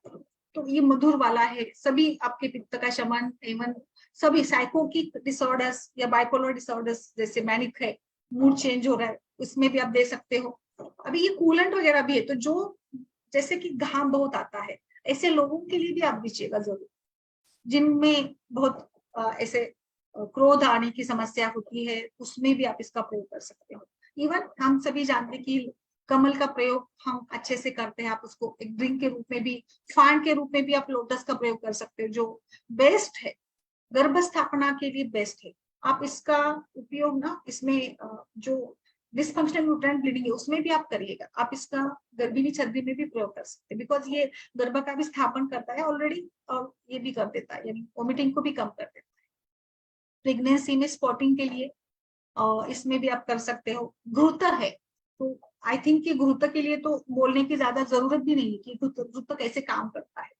A: तो ये मधुर वाला है, सभी आपके पित्त का शमन, एवं सभी साइकोकिक डिसऑर्डर्स या बाइपोलर डिसऑर्डर्स जैसे मैनिक है, मूड चेंज हो रहा है, उसमें भी आप दे सकते हो। अभी ये कूलेंट वगैरह भी है, तो जो जैसे कि घाम बहुत आता है ऐसे लोगों के लिए भी आप दीजिएगा जरूर, जिनमें बहुत ऐसे क्रोध आने की समस्या होती है, उसमें भी आप इसका प्रयोग कर सकते हो। इवन हम सभी जानते हैं कि कमल का प्रयोग हम अच्छे से करते हैं, आप उसको एक ड्रिंक के रूप में भी, फांड के रूप में भी आप लोटस का प्रयोग कर सकते हो, जो बेस्ट है गर्भस्थापना के लिए, बेस्ट है। आप इसका उपयोग ना इसमें जो डिसफंक्शनल यूट्राइन ब्लीडिंग है उसमें भी आप करिएगा। आप इसका गर्भिणी छर्दी में भी प्रयोग कर सकते हैं, बिकॉज ये गर्भ का भी स्थापन करता है ऑलरेडी, और ये भी कर देता है यानी वोमिटिंग को भी कम कर देता है। प्रेगनेंसी में स्पॉटिंग के लिए इसमें भी आप कर सकते हो। घृत है तो आई थिंक कि घृत के लिए तो बोलने की ज्यादा जरूरत भी नहीं है कि घृत कैसे काम करता है।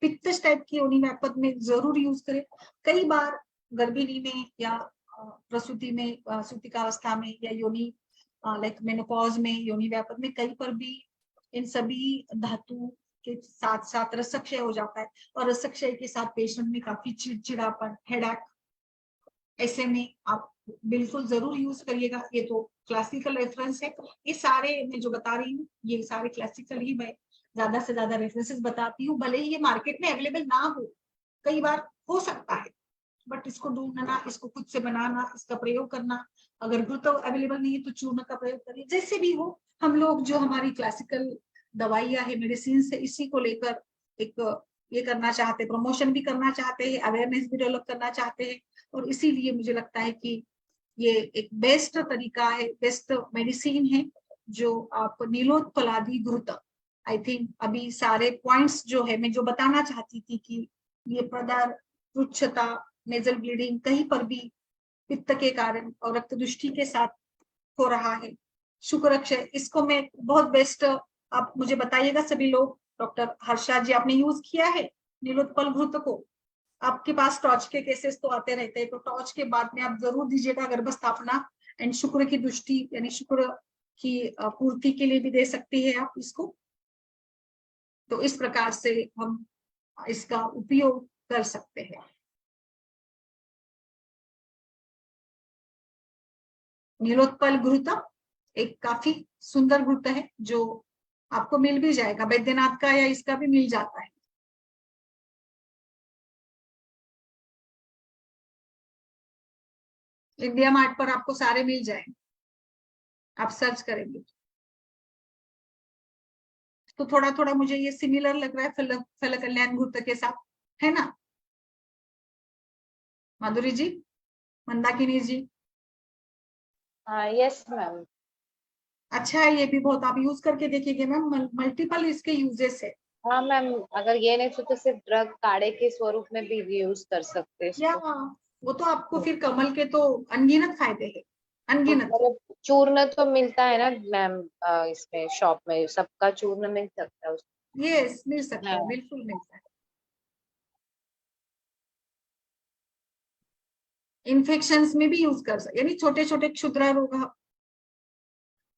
A: पित्तश टाइप की योनि व्यापद में जरूर यूज करें। कई बार गर्भिणी में या प्रसूति में, सूतिकावस्था में या योनि लाइक मेनोपॉज में, योनि व्यापद में, कहीं पर भी इन सभी धातु के साथ साथ रसक्षय हो जाता है, और रसक्षय के साथ पेशेंट में काफी चिड़चिड़ापन, हेडेक, ऐसे में आप बिल्कुल जरूर यूज करिएगा। ये तो क्लासिकल रेफरेंस है, ये सारे मैं जो बता रही हूँ ये सारे क्लासिकल ही मैं ज्यादा से ज्यादा रेफरेंसेस बताती हूँ, भले ही ये मार्केट में अवेलेबल ना हो, कई बार हो सकता है बट इसको ढूंढना, इसको खुद से बनाना, इसका प्रयोग करना, अगर घृत अवेलेबल नहीं है तो चूर्ण का प्रयोग करिए। जैसे भी हो, हम लोग जो हमारी क्लासिकल दवाइयां है, मेडिसिन है, इसी को लेकर एक ये करना चाहते हैं, प्रमोशन भी करना चाहते हैं, अवेयरनेस भी डेवलप करना चाहते हैं। और इसीलिए मुझे लगता है कि ये एक बेस्ट तरीका है, बेस्ट मेडिसिन है, जो आप नीलोत्पलादि घृत, आई थिंक अभी सारे पॉइंट्स जो है मैं जो बताना चाहती थी कि ये पदार्थ रुक्षता, नेजल ब्लीडिंग कहीं पर भी पित्त के कारण और रक्त दृष्टि के साथ हो रहा है, शुक्रक्षय, इसको मैं बहुत बेस्ट, आप मुझे बताइएगा सभी लोग। डॉक्टर हर्षा जी, आपने यूज किया है नीलोत्पल घृत को? आपके पास टॉर्च के केसेस तो आते रहते हैं, तो टॉर्च के बाद में आप जरूर दीजिएगा गर्भस्थापना एंड शुक्र की दृष्टि, यानी शुक्र की पूर्ति के लिए भी दे सकती है आप इसको। तो इस प्रकार से हम इसका उपयोग कर सकते हैं। नीलोत्पल घृत एक काफी सुंदर घृत है, जो आपको मिल भी जाएगा, बैद्यनाथ का या इसका भी मिल जाता है। इंडिया मार्ट पर आपको सारे मिल जाएंगे, आप सर्च करेंगे तो थोड़ा थोड़ा मुझे ये सिमिलर लग रहा है फल कल्याण घृत के साथ, है ना माधुरी जी, मंदाकिनी जी?
C: हाँ यस मैम।
A: अच्छा है, ये भी बहुत आप यूज करके देखिएगा मैम, मल्टीपल इसके यूजेस है।
C: हाँ मैम, अगर ये नहीं तो सिर्फ ड्रग काढ़े के स्वरूप में भी यूज कर सकते हैं
A: या
C: इसको।
A: वो तो आपको फिर कमल के तो अनगिनत फायदे हैं, अनगिनत।
C: मतलब चूर्ण तो मिलता है ना मैम, इसमें शॉप में सबका चूर्ण मिल सकता है उसमें।
A: यस, मिल सकता है,
C: हाँ
A: बिल्कुल मिलता है। इन्फेक्शंस में भी यूज कर सकते, यानी छोटे छोटे क्षुद्र रोग,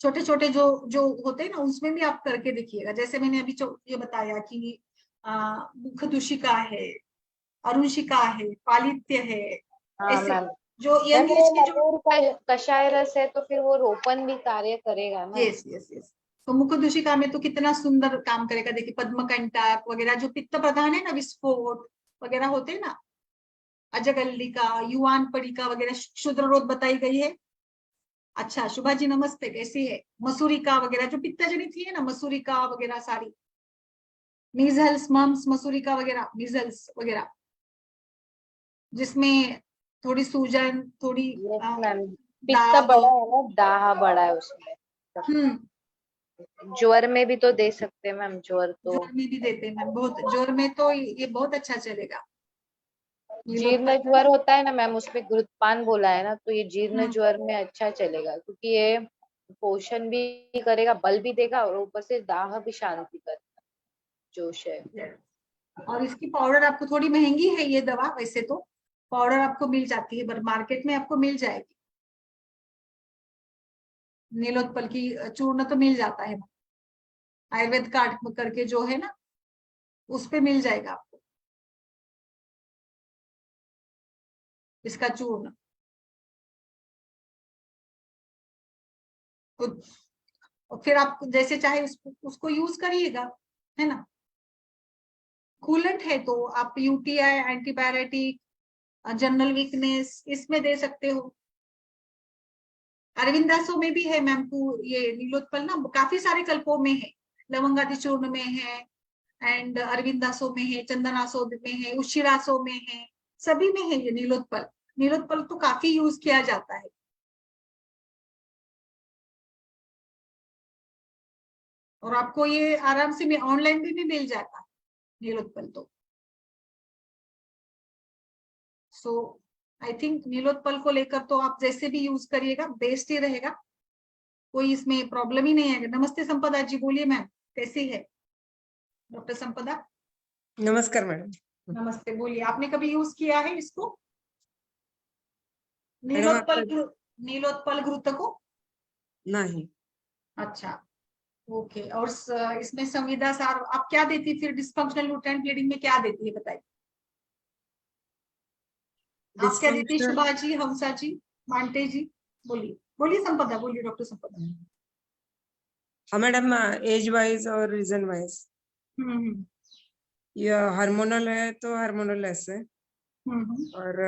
A: छोटे छोटे जो जो होते हैं ना, उसमें भी आप करके देखिएगा। जैसे मैंने अभी ये बताया कि मुख दूषिका है, अरुषिका है, पालित्य है,
C: हाँ
A: ऐसे
C: मैम।
A: जो
C: मैम
A: यंग
C: वो
A: एज के जो,
C: मधुर का कषाय रस है तो फिर वो रोपण भी कार्य करेगा ना।
A: यस यस यस, तो मुख दूषिका में तो कितना सुंदर काम करेगा। देखिए पद्मकंटक वगैरह जो पित्त प्रधान है ना, विस्फोट वगैरह होते हैं ना, अजगल्लिका, युवान पड़िका वगैरह क्षुद्र रोग बताई गई है। अच्छा शुभा जी नमस्ते, कैसी है? मसूरिका वगैरह जो पित्त जनित है ना, मसूरिका वगैरह सारी, मीजल्स, मम्स, मसूरिका वगैरह, मीजल्स वगैरह, जिसमें थोड़ी सूजन, थोड़ी
C: यस मैम। पित्त
A: दाग।
C: बड़ा है ना, दाह बड़ा है उसमें।
A: हम्म,
C: ज्वर में भी तो दे सकते हैं मैम, ज्वर तो।
A: जोर में भी देते हैं मैम, बहुत जोर में तो ये बहुत अच्छा चलेगा ये लोग।
C: जीर्ण ज्वर होता है ना मैम, उसमें घृतपान बोला है ना, तो ये जीर्ण
A: हम्म,
C: ज्वर में अच्छा चलेगा क्योंकि ये पोषण भी करेगा, बल भी देगा और ऊपर से दाह भी शांति करेगा, जोश है।
A: और इसकी पाउडर आपको थोड़ी महंगी है ये दवा, वैसे तो पाउडर आपको मिल जाती है, पर मार्केट में आपको मिल जाएगी। नीलोत्पल की चूर्ण तो मिल जाता है, आयुर्वेद कार्ड करके जो है ना, उस पे मिल जाएगा आपको इसका चूर्ण। तो और फिर आप जैसे चाहे उसको यूज करिएगा, है ना। कूलेंट है तो आप यूटीआई, एंटीबायोटिक, जनरल वीकनेस इसमें दे सकते हो। अरविंदासों में भी है मैम को ये नीलोत्पल ना, काफी सारे कल्पों में है, लवंगादि चूर्ण में है, एंड अरविंदासों में है, चंदनासों में है, उशिरासों में है, सभी में है ये नीलोत्पल। नीलोत्पल तो काफी यूज किया जाता है, और आपको ये आराम से ऑनलाइन भी मिल जाता है नीलोत्पल तो। सो आई थिंक नीलोत्पल को लेकर तो आप जैसे भी यूज करिएगा बेस्ट ही रहेगा, कोई इसमें प्रॉब्लम ही नहीं आएगा। नमस्ते संपदा जी, बोलिए मैम, कैसी है डॉक्टर संपदा?
D: नमस्कार मैडम।
A: नमस्ते, बोलिए, आपने कभी यूज किया है इसको
D: मैडम
A: नीलोत्पल
D: आपका
A: नीलोत्पल घृत को?
D: नहीं।
A: अच्छा, ओके। और इसमें संविदा सार आप क्या देती फिर डिस्फंक्शनल यूट्राइन ब्लीडिंग में, क्या देती है बताइए? आप क्या देती
D: डिस्फंक्शनल।
A: शुभा जी, हंसा जी, मांटे जी? बोलिए बोलिए संपदा, बोलिए डॉक्टर संपदा।
D: हाँ मैडम, एज वाइज और रीजन वाइज।
A: हम्म,
D: ये हार्मोनल है तो हार्मोनल ऐसे, और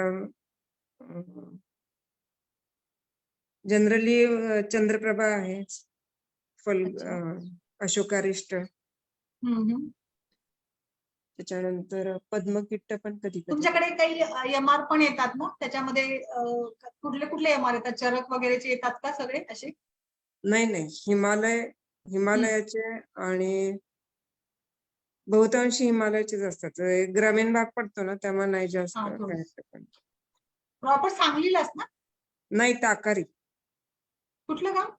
D: जनरली चंद्रप्रभा आहे, फल
A: अच्छा.
D: अशोकारिष्ट,
A: हम्म.
D: त्याच्यानंतर पद्मकिट्ट पण कधी कधी.
A: तुमच्याकडे काही एमआर पण येतात ना त्याच्यामध्ये? कुठले कुठले एमआर येतात? चरक वगैरेचे येतात का सगळे असे?
D: नाही, हिमालयाचे आणि बहुतांशी हिमालयाचेच असतात. ग्रामीण भाग पडतो ना, त्यामुळे नाही जास्त
A: हा,
D: काय
A: थोडंसं.
D: पण.
A: प्रॉपर सांगलीलाच ना?
D: नाही, ताकारी,
A: कुठलं गाव?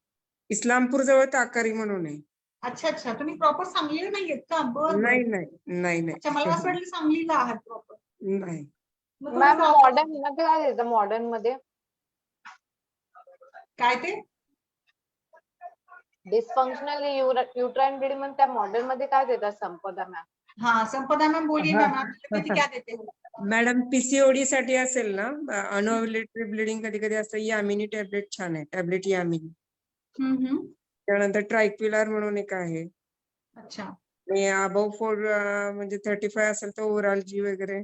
D: इस्लामपूर जवळ ताकारी म्हणून आहे.
A: अच्छा. तुम्ही प्रॉपर सांगलीला नाही येत का? बर.
D: नाही.
A: अच्छा, मला असं वाटलं सांगलीला आहात प्रॉपर.
D: नाही.
A: मग
C: मॅम
A: थोडंसं
C: मॉडर्न मध्ये काय देतं? मॉडर्न मध्ये
A: काय ते?
C: डिस्फंक्शनल युट्राइन ब्लीडिंग मध्ये त्या मॉडर्न मध्ये काय देतात संपदा मॅम?
A: हाँ, संपदा मैम बोलिए मैम, आप एलोपैथी क्या देते हो?
D: मॅडम, पीसीओडी साठी असेल ना, अनओव्युलेटरी ब्लिडिंग कधी कधी असतं, यामिनी टॅबलेट छान आहे, टॅबलेट यामिनी.
A: हम्म.
D: त्यानंतर ट्रायक्विलार म्हणून एक आहे.
A: अच्छा.
D: आणि अबव 4 म्हणजे 35 असेल तर ओरालजी वगैरे.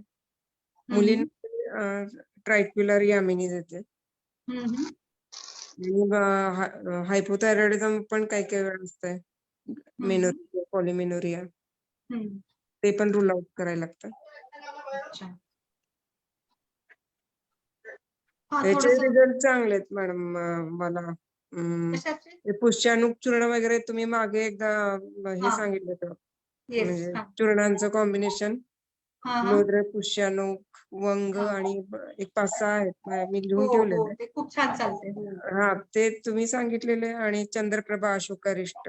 D: मुलींना ट्रायक्विलार यामिनी देते.
A: हम्म.
D: हायपोथायरॉइडिझम पण काही काही वेळा असतंय, मेनोरिया, पॉलिमेनोरिया,
A: हम्म.
D: ते पण रूल आउट करायला लागतं.
A: अच्छा. हाँ,
D: याचे
A: थोडंसं
D: रिझल्ट चांगले आहेत मॅडम. मला
A: कशाचे?
D: हे पुष्याणूक चूर्ण वगैरे तुम्ही मागे एकदा हे
A: हाँ.
D: सांगितलं होतं,
A: येस.
D: म्हणजे
A: हाँ.
D: चूर्णांचं कॉम्बिनेशन,
A: हाँ.
D: लोद्र, पुष्याणूक, वंग
A: हाँ.
D: आणि एक 5-6 आहेत, मी लिहून
A: हो,
D: ठेवलेले.
A: ते खूप छान चालते. हो.
D: हा, ते तुम्ही सांगितलेले. आणि चंद्रप्रभा, अशोकारिष्ट,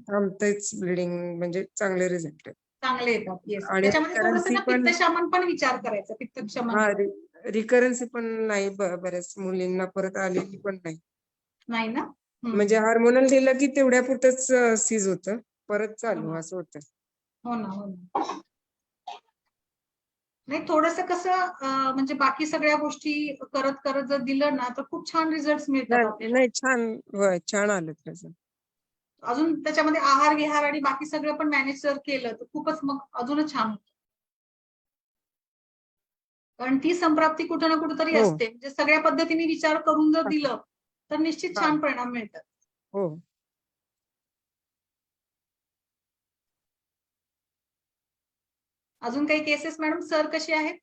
D: थांबतेच ब्लिडिंग, म्हणजे चांगले रिझल्ट आहेत.
A: चांगले येतात. येस.
D: आणि
A: त्याच्यामध्ये थोडंसं
D: रिकरन्सी
A: ना
D: पण,
A: पित्तशमन पण विचार करायचा, पित्तशमन.
D: रिकरन्सी पण नाही, बऱ्याच मुलींना परत आलेली पण नाही.
A: नाही ना?
D: म्हणजे हार्मोनल दिलं की तेवढ्या पुरतच सीज होतं, परत चालू असं होतं.
A: हो ना. नाही, थोडंसं कसं म्हणजे बाकी सगळ्या गोष्टी करत जर दिलं ना तर खूप छान रिझल्ट मिळतात आपल्याला.
D: नाही, छान आलं त्याचं.
A: अजून त्याच्यामध्ये आहार विहार आणि बाकी सगळं पण मॅनेज जर केलं तर खूपच मग अजूनच छान होतं. कारण ती संप्राप्ती कुठं ना कुठेतरी
D: हो.
A: असते. म्हणजे सगळ्या पद्धतीने विचार करून जर दिलं तर निश्चित
D: हा.
A: छान परिणाम मिळतात.
D: हो.
A: अजून काही केसेस मॅडम? सर कसे आहेत?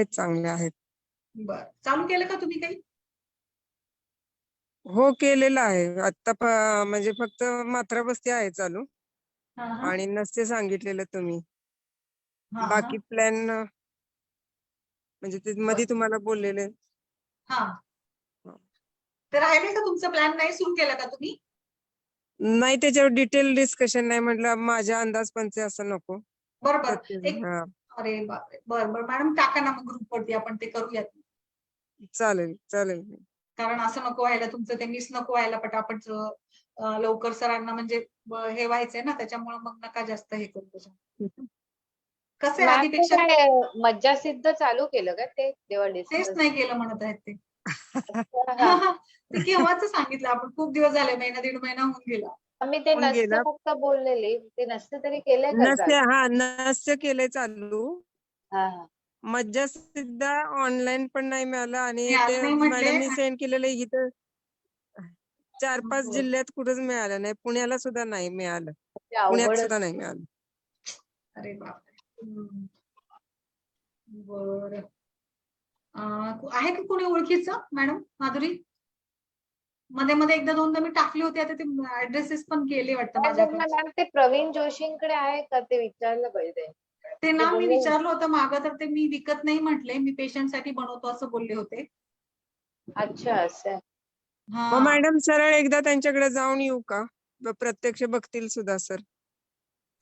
D: चांगले आहेत.
A: बर. चालू केलं का तुम्ही काही?
D: हो, केलेलं आहे आता. म्हणजे फक्त मात्रा बस्ती आहे चालू,
A: हा.
D: आणि नसते सांगितलेलं तुम्ही.
A: हा.
D: बाकी प्लॅन म्हणजे ते मध्ये तुम्हाला बोललेले.
A: हा. तर राहिले का तुमचं प्लॅन? नाही सुरू केला का तुम्ही?
D: नाही, त्याच्यावर डिटेल डिस्कशन नाही, म्हटलं माझ्या अंदाजपंचे असं नको.
A: बरोबर.
D: हा,
A: अरे बापरे. बरं मॅडम, टाका ना मग ग्रुपवरती, आपण ते करूयात.
D: चालेल.
A: कारण असं नको व्हायला, तुमचं ते मिस नको व्हायला पटापट. लवकर सरांना म्हणजे हे व्हायचंय ना, त्याच्यामुळे मग नका जास्त हे करू. कसं आहे
C: मॅम
A: आधीपेक्षा?
C: काय मज्जा सिद्ध चालू केलं का ते तेव्हा
A: तेच
C: डिस्कस?
A: नाही केलं म्हणत आहेत ते. ते केव्हाच सांगितलं आपण, खूप दिवस झाले, महिना 1.5 महिना होऊन गेला.
C: मी ते
D: होऊन
C: नसते
D: गेला.
C: फक्त बोललेली, ते नसते तरी केलंय का चालू?
D: नस्य केलंय चालू.
C: हा.
D: मज्जा सिद्ध ऑनलाईन पण नाही मिळालं, आणि
A: मी आज
D: ते
A: नाही म्हटले.
D: मॅडमनी सेंड केलेलं इथं 4-5 जिल्ह्यात कुठंच मिळालं नाही, पुण्याला सुद्धा नाही मिळालं,
C: ते
D: पुण्यात
C: अवघडच.
D: सुद्धा नाही मिळालं.
A: अरे बापरे. बर. आहे का कोणी ओळखीचं मॅडम? माधुरी, मध्ये एकदा दोनदा मी टाकले होते, आता ते ऍड्रेसेस पण केले वाटतं माझ्याकडे.
C: मॅम ते प्रवीण जोशींकडे आहे का? ते विचारलं पाहिजे.
A: ते नाव मी विचारलं होतं मागं, तर ते मी विकत नाही म्हटले, मी पेशंट साठी बनवतो असं बोलले होते.
C: अच्छा, असं.
D: मग मॅडम, सरळ एकदा त्यांच्याकडे जाऊन येऊ का? प्रत्यक्ष बघतील सुद्धा सर.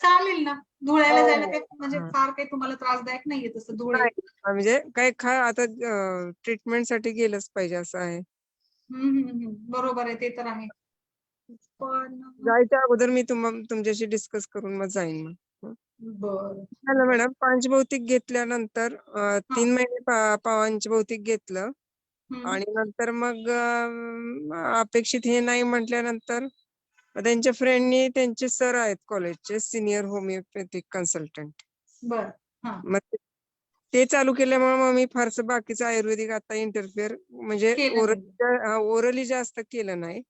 A: चालेल ना. धुळ्याला
C: हो,
A: जायला
C: हो.
A: काही म्हणजे फार काही तुम्हाला त्रासदायक नाहीये तसं धुळे.
D: नाही, म्हणजे काय आता ट्रीटमेंट साठी गेलंच पाहिजे असं आहे.
A: बरोबर आहे, ते तर आहे. पण
D: जायच्या अगोदर मी तुमच्याशी डिस्कस करून मग जाईन. मग
A: बरं
D: मॅडम, पंचभौतिक घेतल्यानंतर 3 महिने पंचभौतिक घेतलं, आणि नंतर मग अपेक्षित हे नाही म्हटल्यानंतर त्यांच्या फ्रेंडनी, त्यांचे सर आहेत कॉलेजचे, सिनियर होमिओपॅथिक कन्सल्टंट,
A: बर.
D: मग ते चालू केल्यामुळे मग मी फारसं बाकीचं आयुर्वेदिक आता इंटरफेअर म्हणजे
A: केलं नाही.
D: ओरली जास्त केलं नाही.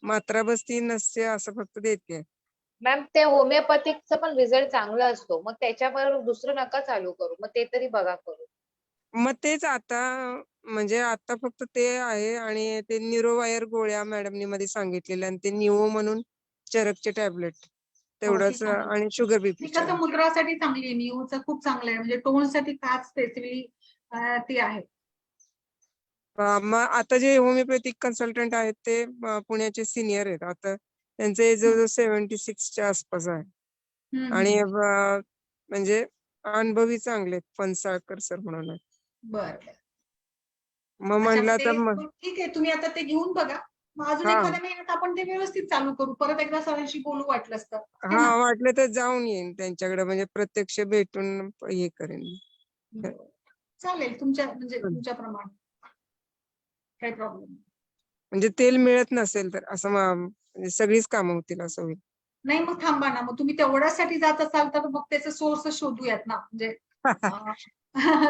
D: मात्रा बसती नसते असं फक्त देते.
C: मॅम ते होमिओपॅथिकचा पण रिझल्ट चांगला असतो, मग त्याच्याबरोबर दुसरं नका चालू करू, मग ते तरी बघा करू.
D: मग तेच आता म्हणजे आता फक्त ते आहे आणि ते न्यूरोवायर गोळ्या मॅडमनी मध्ये सांगितलेल्या आणि ते निओ म्हणून चरकचे टॅबलेट
A: हो, ती
D: तेवढंच
A: चांगली.
D: आणि शुगर
A: ती
D: बीपीच्या.
A: कसं मुद्रासाठी चांगली आहे, निओचं खूप चांगलं आहे, म्हणजे टोन साठी खास स्पेसिफिकली ती आहे.
D: मग आता जे होमिओपॅथिक कन्सल्टंट आहेत ते पुण्याचे सिनियर आहेत. आता त्यांचं एज जवळजवळ 76च्या आसपास आहे
A: हम्म,
D: आणि
A: हम्म.
D: म्हणजे अनुभवी चांगले आहेत. फणसाळकर सर म्हणून आहेत.
A: बरं बरं.
D: मग
A: अच्छा,
D: म्हणलं
A: मग
D: तर
A: ते ठीक आहे, तुम्ही आता ते घेऊन बघा. मग अजून
D: हा
A: एखाद्या महिन्यात आपण ते व्यवस्थित चालू करू, परत एकदा सरांशी बोलू वाटलं असतं, है
D: हा
A: ना?
D: वाटलं तर जाऊन येईन त्यांच्याकडे, म्हणजे प्रत्यक्ष भेटून हे करेन.
A: बरं. चालेल, तुमच्या म्हणजे तुमच्याप्रमाणे काही प्रॉब्लेम नाही.
D: म्हणजे तेल मिळत नसेल तर असं म्हणजे सगळीच कामं होतील असं होईल.
A: नाही, मग थांबा ना, मग तुम्ही तेवढ्यासाठी जात असाल तर मग त्याचा सोर्स शोधूयात ना, म्हणजे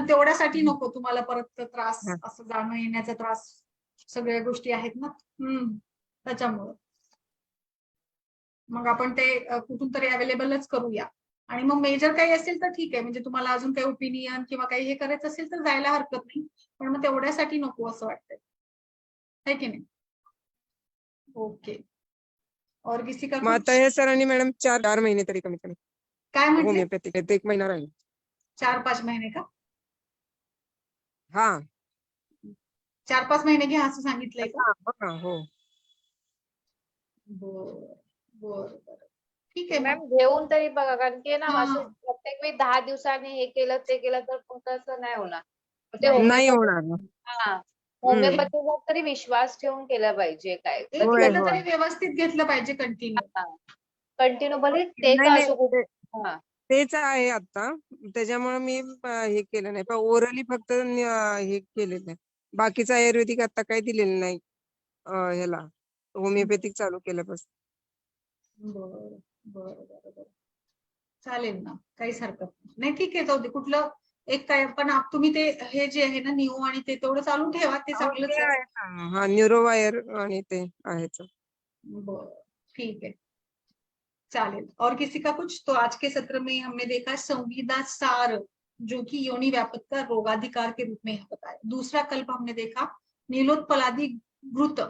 A: तेवढ्यासाठी नको तुम्हाला परत त्रास, असं जाणं येण्याचा त्रास, सगळ्या गोष्टी आहेत ना. त्याच्यामुळं मग आपण ते कुठून तरी अवेलेबलच करूया. आणि मग मेजर काही असेल तर ठीक आहे, म्हणजे तुम्हाला अजून काही ओपिनियन किंवा काही हे करायचं असेल तर जायला हरकत नाही, पण मग तेवढ्यासाठी नको असं वाटतंय, है की नाही? ओके. और किसी का
D: मग आता
A: कुछ?
D: हे सरांनी मॅडम 4 महिने तरी कमीत कमी
A: काय म्हटले?
D: होमिओपॅथिक आहेत. 1 महिना राहील.
A: 4-5 महिने का?
D: हा
A: 4-5 महिने घ्या असं सांगितलंय का?
D: हो.
A: बर बर बर, ठीक आहे
C: मॅम
A: मग.
C: घेऊन तरी बघा, कारण की ना
A: हा,
C: असं प्रत्येक वेळी 10 दिवसांनी हे केलं ते केलं तर मग तसं नाही होणार. ते
A: नाही.
D: नाही
C: होमिओपॅथिक,
D: होणार.
C: हा होमिओपॅथीवर तरी विश्वास ठेवून केला पाहिजे. काय
A: एक
C: कधी
D: होय
A: घेतलं
C: कधी
D: होय.
A: तरी व्यवस्थित घेतलं पाहिजे, कंटिन्यू.
C: कंटिन्यू भले ते
D: नाही
C: का
D: नाही
C: असो हा
D: तेच आहे आता, त्याच्यामुळे मी हे केलं नाही, पण ओरली फक्त हे केलेलं आहे. बाकीचं आयुर्वेदिक आता काही दिलेलं नाही ह्याला, होमिओपॅथिक चालू केल्यापासून.
A: बर बर बर बर, चालेल ना, काहीच हरकत नाही. ठीक आहे, जाऊ दे. कुठलं एक काय, पण तुम्ही ते हे जे आहे ना निओ आणि ते तेवढं चालू ठेवा, ते
D: हो
A: चांगलंच
D: ते
A: आहे.
D: आहे ना. हा न्यूरोवायर आणि ते आहेच.
A: बर, ठीक है, चालेल. और किसी का कुछ? तो आज के सत्र में हमने देखा संविदा सार, जो कि योनि व्यापक का रोगाधिकार के रूप में बताया। दूसरा कल्प हमने देखा नीलोत्पलादि घृत,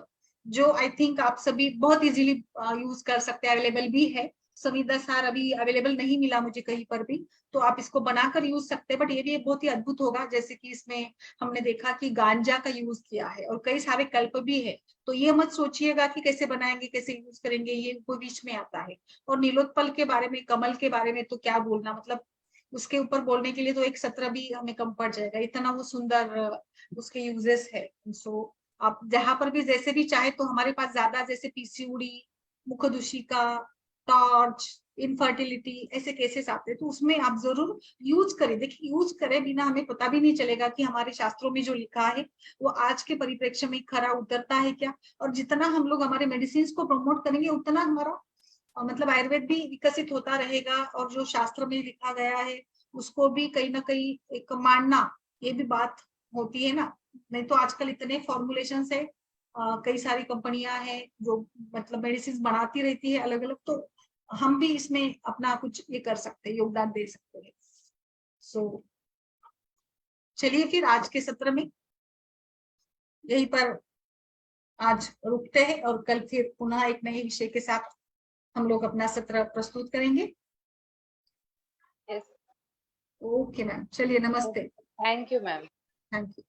A: जो आई थिंक आप सभी बहुत इजीली यूज कर सकते हैं, अवेलेबल भी है। संविदा सार अभी अवेलेबल नहीं मिला मुझे कहीं पर भी, तो आप इसको बनाकर यूज सकते हैं, बट ये भी बहुत ही अद्भुत होगा। जैसे कि इसमें हमने देखा कि गांजा का यूज किया है और कई सारे कल्प भी है, तो ये मत सोचिएगा कि कैसे बनाएंगे, कैसे यूज करेंगे, ये कोई बीच में आता है। और नीलोत्पल के बारे में, कमल के बारे में तो क्या बोलना, मतलब उसके ऊपर बोलने के लिए तो एक सत्र भी हमें कम पड़ जाएगा, इतना वो सुंदर उसके यूजेस है। सो आप जहां पर भी जैसे भी चाहे, तो हमारे पास ज्यादा जैसे पीसीओडी, मुखदुशिका, टॉर्च, इनफर्टिलिटी, ऐसे केसेस आते हैं, तो उसमें आप जरूर यूज करें। देखिए, यूज करें बिना हमें पता भी नहीं चलेगा कि हमारे शास्त्रों में जो लिखा है वो आज के परिप्रेक्ष्य में खरा उतरता है क्या। और जितना हम लोग हमारे मेडिसिन को प्रमोट करेंगे, उतना हमारा मतलब आयुर्वेद भी विकसित होता रहेगा, और जो शास्त्र में लिखा गया है उसको भी कहीं ना कहीं एक मानना, ये भी बात होती है ना। नहीं तो आजकल इतने फॉर्मुलेशंस है, कई सारी कंपनियां हैं जो मतलब मेडिसिन बनाती रहती है अलग अलग, तो हम भी इसमें अपना कुछ ये कर सकते हैं, योगदान दे सकते हैं। सो चलिए फिर आज के सत्र में यहीं पर आज रुकते हैं, और कल फिर पुनः एक नए विषय के साथ हम लोग अपना सत्र प्रस्तुत करेंगे।
C: येस,
A: ओके मैम, चलिए, नमस्ते।
C: Thank you ma'am.
A: Thank you.